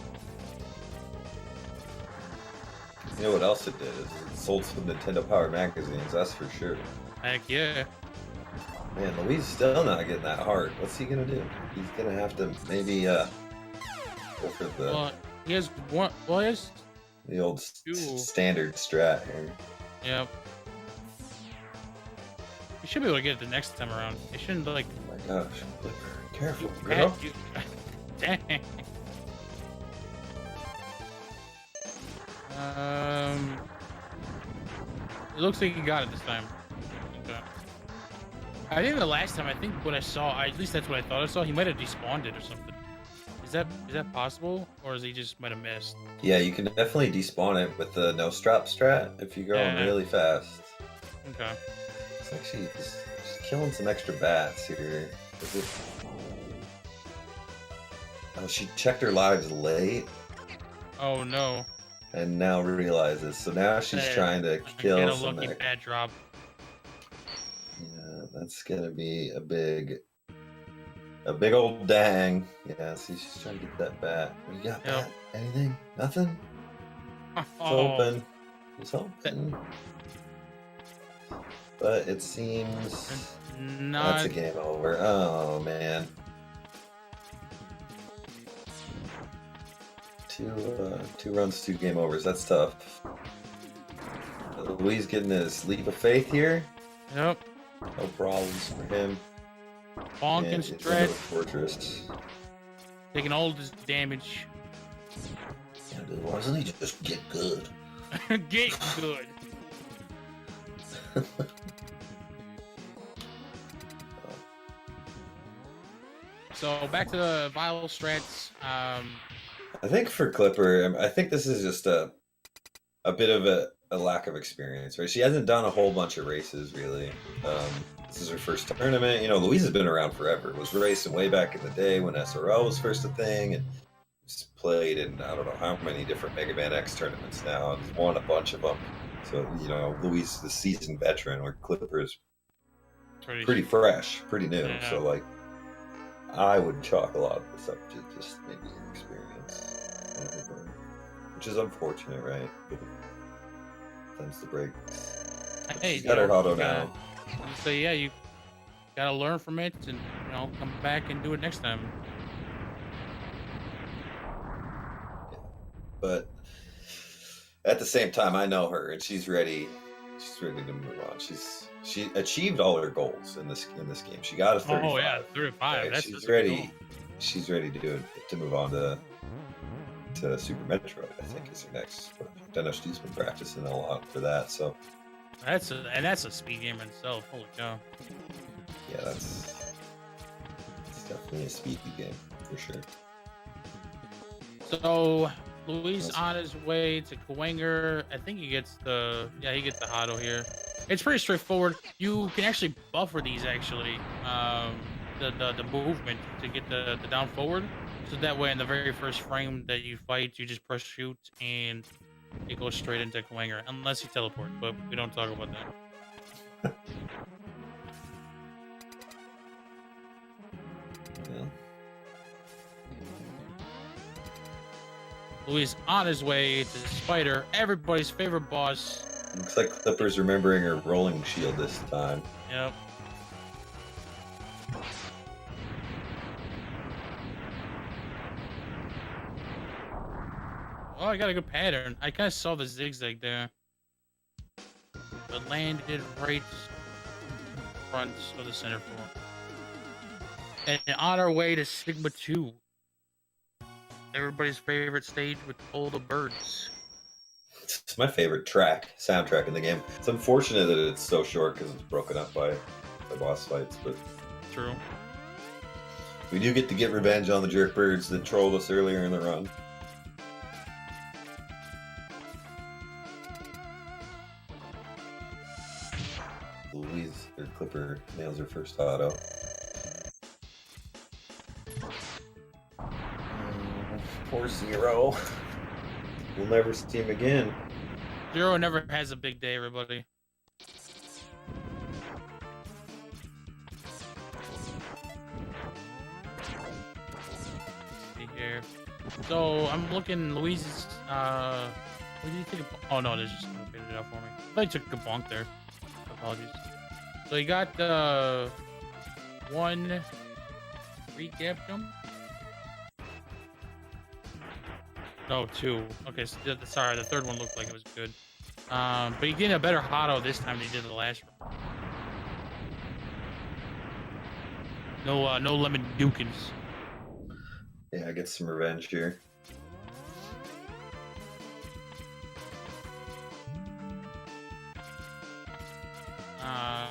You know what else it did? Is it sold some Nintendo Power magazines, that's for sure. Heck yeah. Man, Luis is still not getting that heart. What's he gonna do? He's gonna have to maybe go for the... Well, he has one. Well, he has the old 2. standard strat here. Yep. You should be able to get it the next time around. It shouldn't like. Oh my gosh, Clipper. Careful, girl. Dang. It looks like you got it this time. Okay. I think the last time, what I saw, at least that's what I thought I saw, he might have despawned it or something. Is that possible, or is he just might have missed? Yeah, you can definitely despawn it with the no strap strat if you're going really fast. Okay. It's actually just killing some extra bats here. Oh, she checked her lives late. Oh no. And now realizes. So now she's trying to kill get a some lucky bad drop. Yeah, that's gonna be a big old dang. Yeah, see, she's trying to get that bat. What you got, bat? Anything? Nothing? It's open. It's open. But it seems that's a game over. Oh man. Two runs, 2 game overs. That's tough. Luis getting his leap of faith here. Yep. No problems for him. Bonk and stretch. Fortress. Taking all this damage. Yeah, dude, why doesn't he just get good? Get good. So back to the vial strats. I think for Clipper, I think this is just a bit of a lack of experience, right? She hasn't done a whole bunch of races really. This is her first tournament. You know, Louise has been around forever. Was racing way back in the day when SRL was first a thing, and played in I don't know how many different Mega Man X tournaments now, and won a bunch of them. So you know, Louise is the seasoned veteran, where Clipper is pretty fresh, pretty new. Yeah. So like, I would chalk a lot of this up to just maybe experience, which is unfortunate, right? But tends to break. Hey, she's got her auto now. So yeah, you gotta learn from it, and you know, come back and do it next time. But at the same time, I know her, and she's ready. She's ready to move on. She achieved all her goals in this game. She got a 35. Oh yeah, 35. Right? She's ready. She's ready to do it, to move on to Super Metroid. I think is her next. I know she's been practicing a lot for that. So that's a speed game in itself. Holy cow. Yeah, it's definitely a speedy game for sure. So Luis on his way to Kawanger. I think he gets the Hado here. It's pretty straightforward. You can actually buffer these actually, the movement to get the down forward. So that way in the very first frame that you fight, you just press shoot and it goes straight into Kawanger, unless you teleport, but we don't talk about that. Yeah. Luis on his way to Spider, everybody's favorite boss. Looks like Clipper's remembering her rolling shield this time. Yep. Oh, I got a good pattern. I kind of saw the zigzag there. But landed right in front of the center floor. And on our way to Sigma 2. Everybody's favorite stage with all the birds. It's my favorite soundtrack in the game. It's unfortunate that it's so short because it's broken up by the boss fights, but true. We do get to get revenge on the jerkbirds that trolled us earlier in the run. Louise or Clipper nails her first auto. Poor Zero. We'll never see him again. Zero never has a big day, everybody. See here. So I'm looking Louise's what do you think of, oh no, there's just faded it out for me. I thought he took a bonk there. Apologies. So he got one recap jump. No, two. Okay, so sorry, the third one looked like it was good. But he getting a better Hado this time than he did the last one. No lemon dukins. Yeah, I get some revenge here.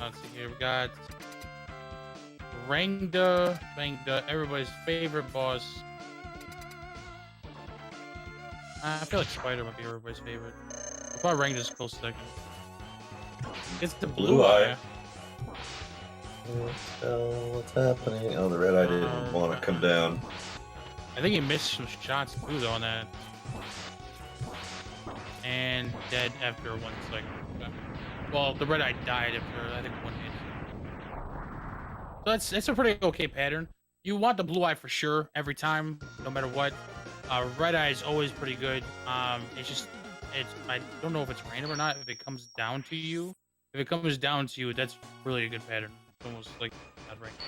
Let's see here. We got Rangda, everybody's favorite boss. I feel like Spider might be everybody's favorite. I'll probably Rangda's close second. It's the blue eye. What's happening? Oh, the red eye didn't want to come down. I think he missed some shots too, though, on that. And dead after 1 second. Well, the red eye died after, I think, 1 hit. So that's a pretty okay pattern. You want the blue eye for sure every time, no matter what. Red eye is always pretty good. I don't know if it's random or not. If it comes down to you, that's really a good pattern. It's almost like not random.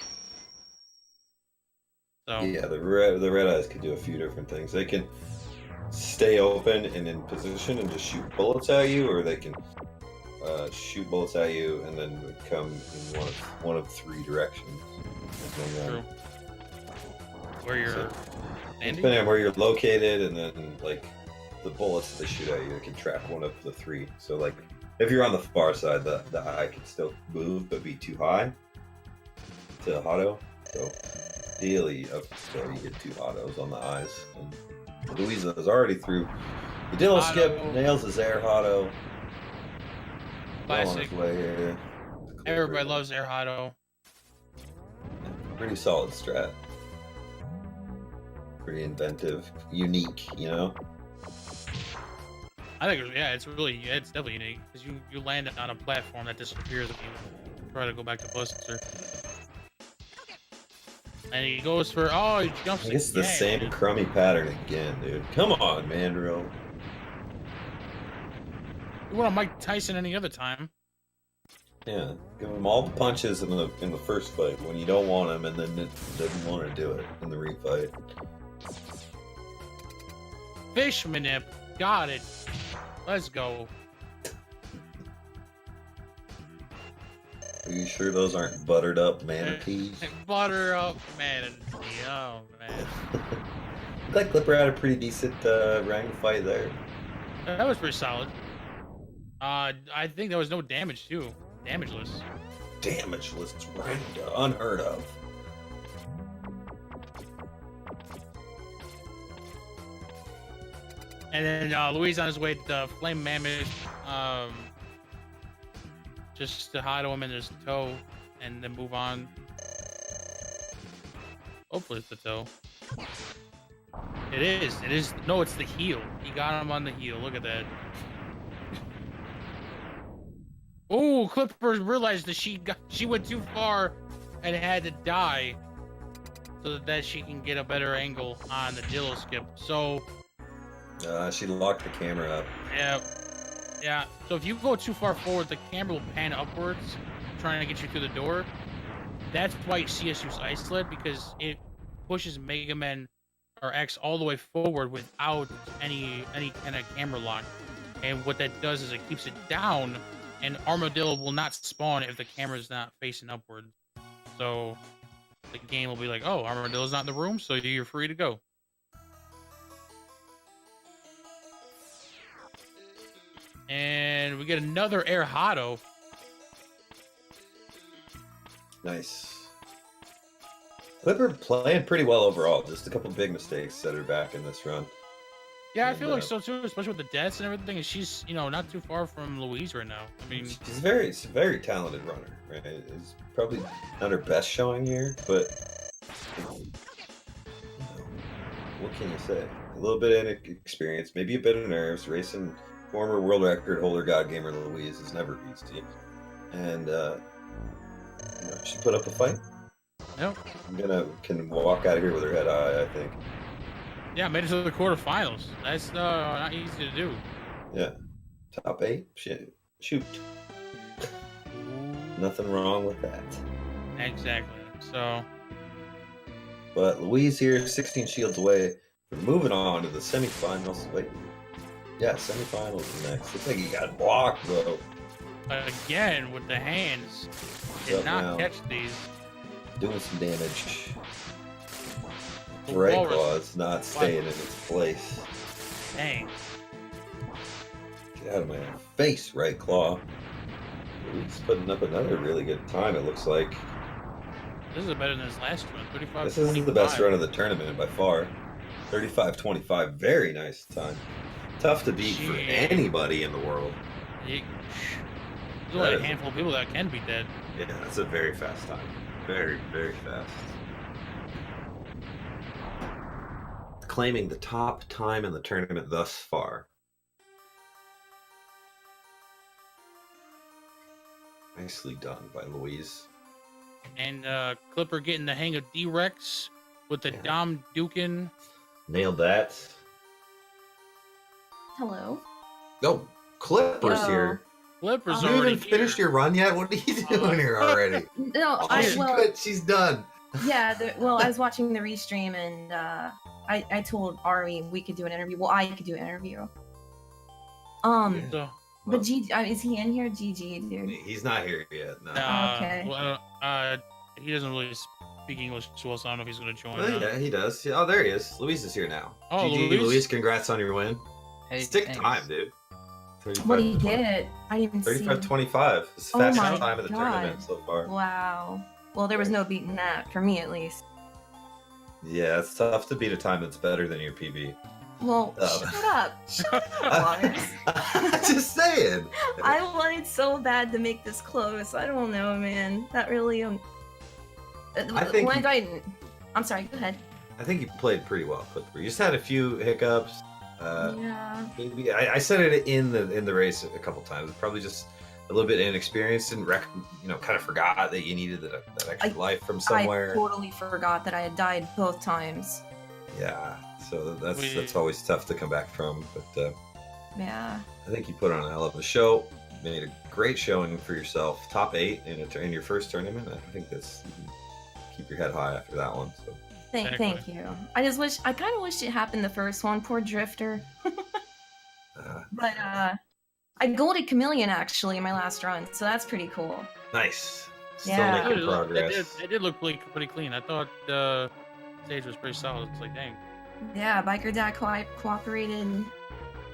So yeah, the red eyes can do a few different things. They can stay open and in position and just shoot bullets at you, or they can shoot bullets at you and then come in one of three directions. True. Where you're depending on where you're located, and then like the bullets that they shoot at you, they can track one of the three. So like if you're on the far side, the eye can still move but be too high to Hado. So ideally, up there you get 2 autos on the eyes, and Luis is already through. The Dillo skip Auto. nails his air Hotto. Well on Classic. his way here. Everybody loves Air Hotto. Pretty solid strat. Pretty inventive, unique, you know. I think it's definitely unique because you land on a platform that disappears if you try to go back to Buster. And he goes for he jumps. It's the same crummy pattern again, dude. Come on, Mandrill. You want to Mike Tyson any other time? Yeah, give him all the punches in the first fight when you don't want him, and then it doesn't want to do it in the refight. Fish manip, got it. Let's go. Are you sure those aren't buttered up manatees? Butter up manatee. Oh man. Looked like Clipper had a pretty decent wrangle fight there. That was pretty solid. I think there was no damage too. Damageless. Damageless, right? Unheard of. And then Luis on his way to Flame Mammoth, just to hide him in his toe, and then move on. Hopefully it's the toe. It is. It is. No, it's the heel. He got him on the heel. Look at that. Oh, Clipper realized that she went too far and had to die so that she can get a better angle on the Dillo skip. So She locked the camera up. yeah. So if you go too far forward, the camera will pan upwards, trying to get you through the door. That's why you see us use Ice Sled, because it pushes Mega Man or X all the way forward without any kind of camera lock. And what that does is it keeps it down, and Armadillo will not spawn if the camera's not facing upward. So the game will be like, oh, Armadillo's not in the room, so you're free to go. And we get another Air Hotto. Nice. Clipper playing pretty well overall. Just a couple big mistakes set her back in this run. Yeah, I feel like so too, especially with the deaths and everything. And she's, not too far from Louise right now. I mean, she's a very talented runner. Right? It's probably not her best showing here, but what can you say? A little bit of experience, maybe a bit of nerves. Racing former world record holder God Gamer Louise is never easy, and she put up a fight. Yep. Can walk out of here with her head high, I think. Yeah, made it to the quarterfinals. That's not easy to do. Yeah. Top 8? Shoot. Nothing wrong with that. Exactly. So. But Louise here, 16 shields away from moving on to the semifinals. Wait. Yeah, semifinals next. Looks like he got blocked, though. Again, with the hands. Did not catch these. Doing some damage. Right claw's not staying in its place. Dang. Get out of my face, right claw. He's putting up another really good time, it looks like. This is better than his last run. 35-25. This is the best run of the tournament by far. 35-25. Very nice time. Tough to beat for anybody in the world. There's only a handful of people that can beat that. Yeah, that's a very fast time. Very, very fast. Claiming the top time in the tournament thus far. Nicely done by Louise. And Clipper getting the hang of D-Rex with the Dom Dukin. Nailed that. Hello. Oh, Clipper's here. Clipper's you already even finished your run yet? What are you doing here already? No, she's done. Yeah, I was watching the restream, and I told Ari we could do an interview. Well, I could do an interview. But is he in here? GG, dude. He's not here yet. No. Okay. Well, he doesn't really speak English too well, so I don't know if he's going to join. Oh, yeah, he does. Oh, there he is. Luis is here now. Oh, GG, Luis, congrats on your win. Hey, Stick thanks. time, dude. What did he get? I didn't even see. 35-25. It's the fastest time of the tournament so far. Wow. Well, there was no beating that, for me at least. Yeah, it's tough to beat a time that's better than your PB. Well, shut up. Shut up, Lars. Just saying. I wanted so bad to make this close. I don't know, man. That really I think I'm sorry. Go ahead. I think you played pretty well, Clipper. You just had a few hiccups. Yeah. Maybe I said it in the race a couple times. Probably just a little bit inexperienced and kind of forgot that you needed that extra life from somewhere. I totally forgot that I had died both times. Yeah, so that's always tough to come back from. But yeah, I think you put on a hell of a show. Made a great showing for yourself. Top 8 in your first tournament. I think that's, you can keep your head high after that one. So. Thank you. I kind of wished it happened the first one. Poor Drifter. But I golded Chameleon actually in my last run, so that's pretty cool. Nice. Still Yeah. making progress. It did look pretty clean. I thought the stage was pretty solid. It's like, dang. Yeah, Biker Dad cooperated.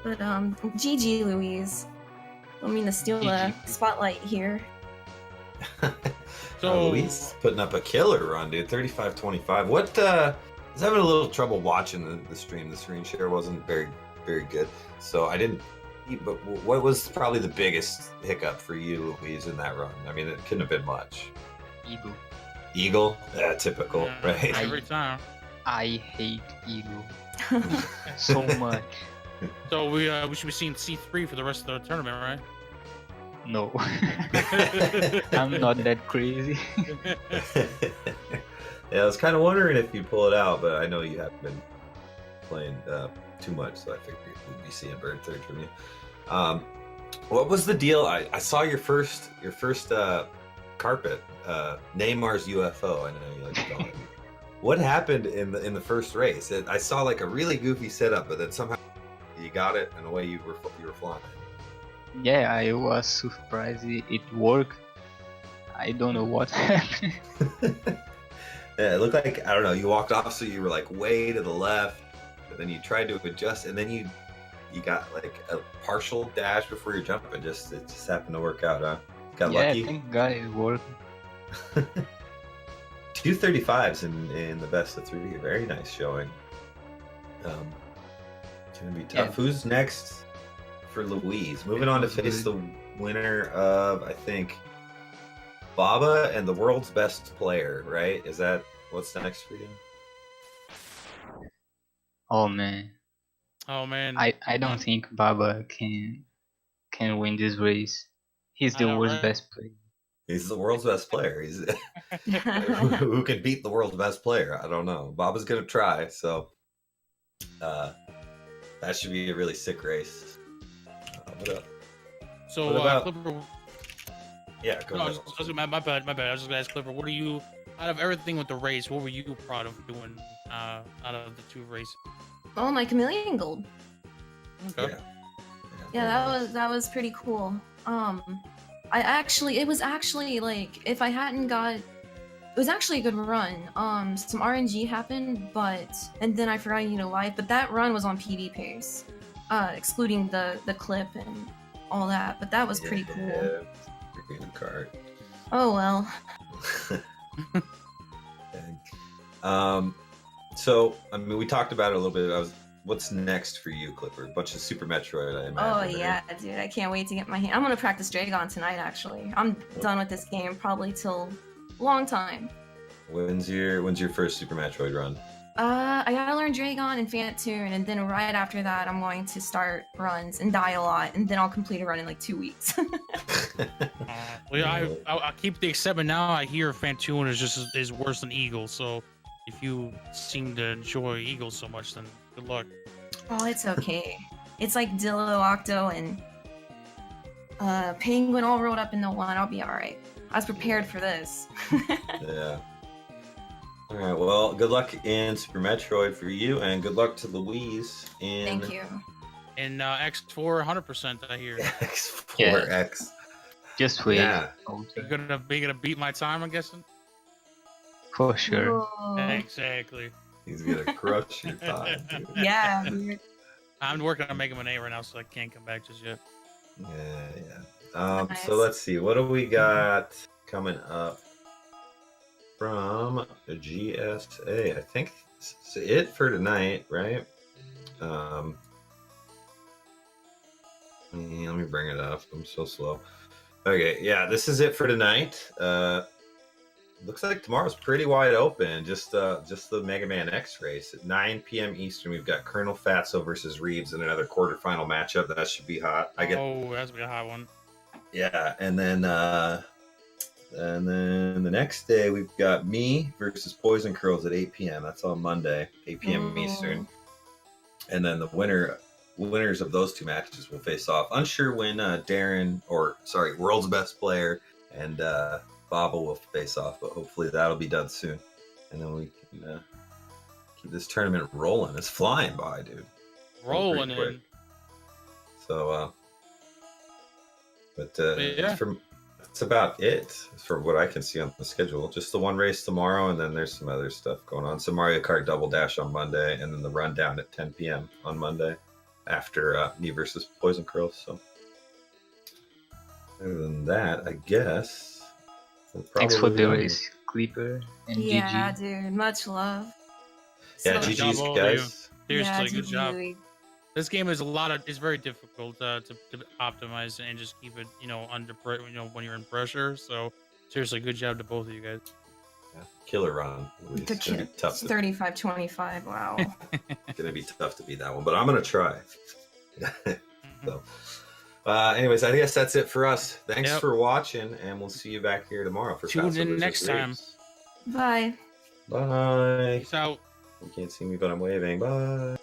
But GG, Louise. Don't mean to steal the spotlight here. So Louise putting up a killer run, dude. 35-25. What I was having a little trouble watching the stream. The screen share wasn't very, very good, so I didn't. But what was probably the biggest hiccup for you, Louise, in that run? I mean, it couldn't have been much. Eagle? Yeah, typical, right? Every time. I hate Eagle so much. So we should be seeing C3 for the rest of the tournament, right? No. I'm not that crazy. Yeah, I was kind of wondering if you'd pull it out, but I know you haven't been playing too much, so I figured we'd be seeing Bird Third from you. What was the deal? I saw your first carpet, Neymar's UFO. I know you like to call it. What happened in the first race? I saw like a really goofy setup, but then somehow you got it, and away you were flying. Yeah, I was surprised it worked. I don't know what happened. Yeah, it looked like, I don't know, you walked off, so you were like way to the left, but then you tried to adjust, and then you got like a partial dash before your jump, and it just happened to work out, huh? Got lucky. Yeah, thank God it worked. 235s in the best of 3. Very nice showing. It's gonna be tough. Yeah. Who's next for Louise? Moving on to face the winner of, I think, Baba and the world's best player, right? Is that what's next for you? Oh man, I don't think Baba can win this race. He's the world's best player. He's the world's best player. He's who can beat the world's best player? I don't know. Baba's gonna try, so that should be a really sick race. What up? So what about Clipper? Yeah, go ahead. My bad. I was just gonna ask Clipper, what are you, out of everything with the race, what were you proud of doing out of the 2 races? Oh, my Chameleon Gold. Okay. Yeah, that was pretty cool. It was actually like, if I hadn't got, it was actually a good run. Some RNG happened, and then I forgot life, but that run was on PB pace, excluding the clip and all that. But that was pretty cool. Green card. Oh well. So I mean, we talked about it a little bit. What's next for you, Clipper? A bunch of Super Metroid, I imagine. Oh yeah, dude! I can't wait to get my hand. I'm gonna practice Dragon tonight. Actually, I'm done with this game probably till a long time. When's your first Super Metroid run? I gotta learn Dragon and Phantoon, and then right after that, I'm going to start runs and die a lot, and then I'll complete a run in like 2 weeks. Well, yeah, I keep the excitement now. I hear Phantoon is worse than Eagle, so if you seem to enjoy Eagle so much, then good luck. Oh, it's okay. It's like Dillo, Octo, and Penguin all rolled up into one. I'll be alright. I was prepared for this. Yeah. Alright, well, good luck in Super Metroid for you, and good luck to Louise in... Thank you. In X4, 100%, I hear. X4X. Just wait. Yeah. You're gonna beat my time, I'm guessing? For sure. Whoa. Exactly. He's gonna crush your time, dude. Yeah, dude. I'm working on making an A right now, so I can't come back just yet. Yeah. Nice. So let's see. What do we got coming up from GSA? I think it's it for tonight, right? Let me bring it up. I'm so slow. Okay, yeah, this is it for tonight. Looks like tomorrow's pretty wide open. Just the Mega Man X race at 9 p.m. Eastern. We've got Colonel Fatso versus Reeves in another quarterfinal matchup. That should be hot. Oh, that's gonna be a hot one. Yeah, and then the next day we've got me versus Poison Curls at 8 p.m. That's on Monday, 8 p.m. Eastern. And then the winners of those two matches will face off. Unsure when World's Best Player and Baba will face off, but hopefully that'll be done soon. And then we can keep this tournament rolling. It's flying by, dude. Rolling in. So, that's about it for what I can see on the schedule. Just the one race tomorrow, and then there's some other stuff going on. So Mario Kart Double Dash on Monday, and then the rundown at 10 p.m. on Monday after me versus Poison Curls. So other than that, I guess. Thanks for the race, Clipper and yeah, GG. dude. Much love. Yeah, So- GG's guys. Seriously, good GG. job. This game is it's very difficult to optimize and just keep it, under when you're in pressure. So seriously, good job to both of you guys. Yeah. Killer run. The It's gonna be tough. 35-25. Wow. Gonna be tough to beat that one, but I'm gonna try. So, anyways, I guess that's it for us. Thanks for watching, and we'll see you back here tomorrow for Tune Fatso in versus next time. Reeves. Bye. Bye. Peace out. You can't see me, but I'm waving. Bye.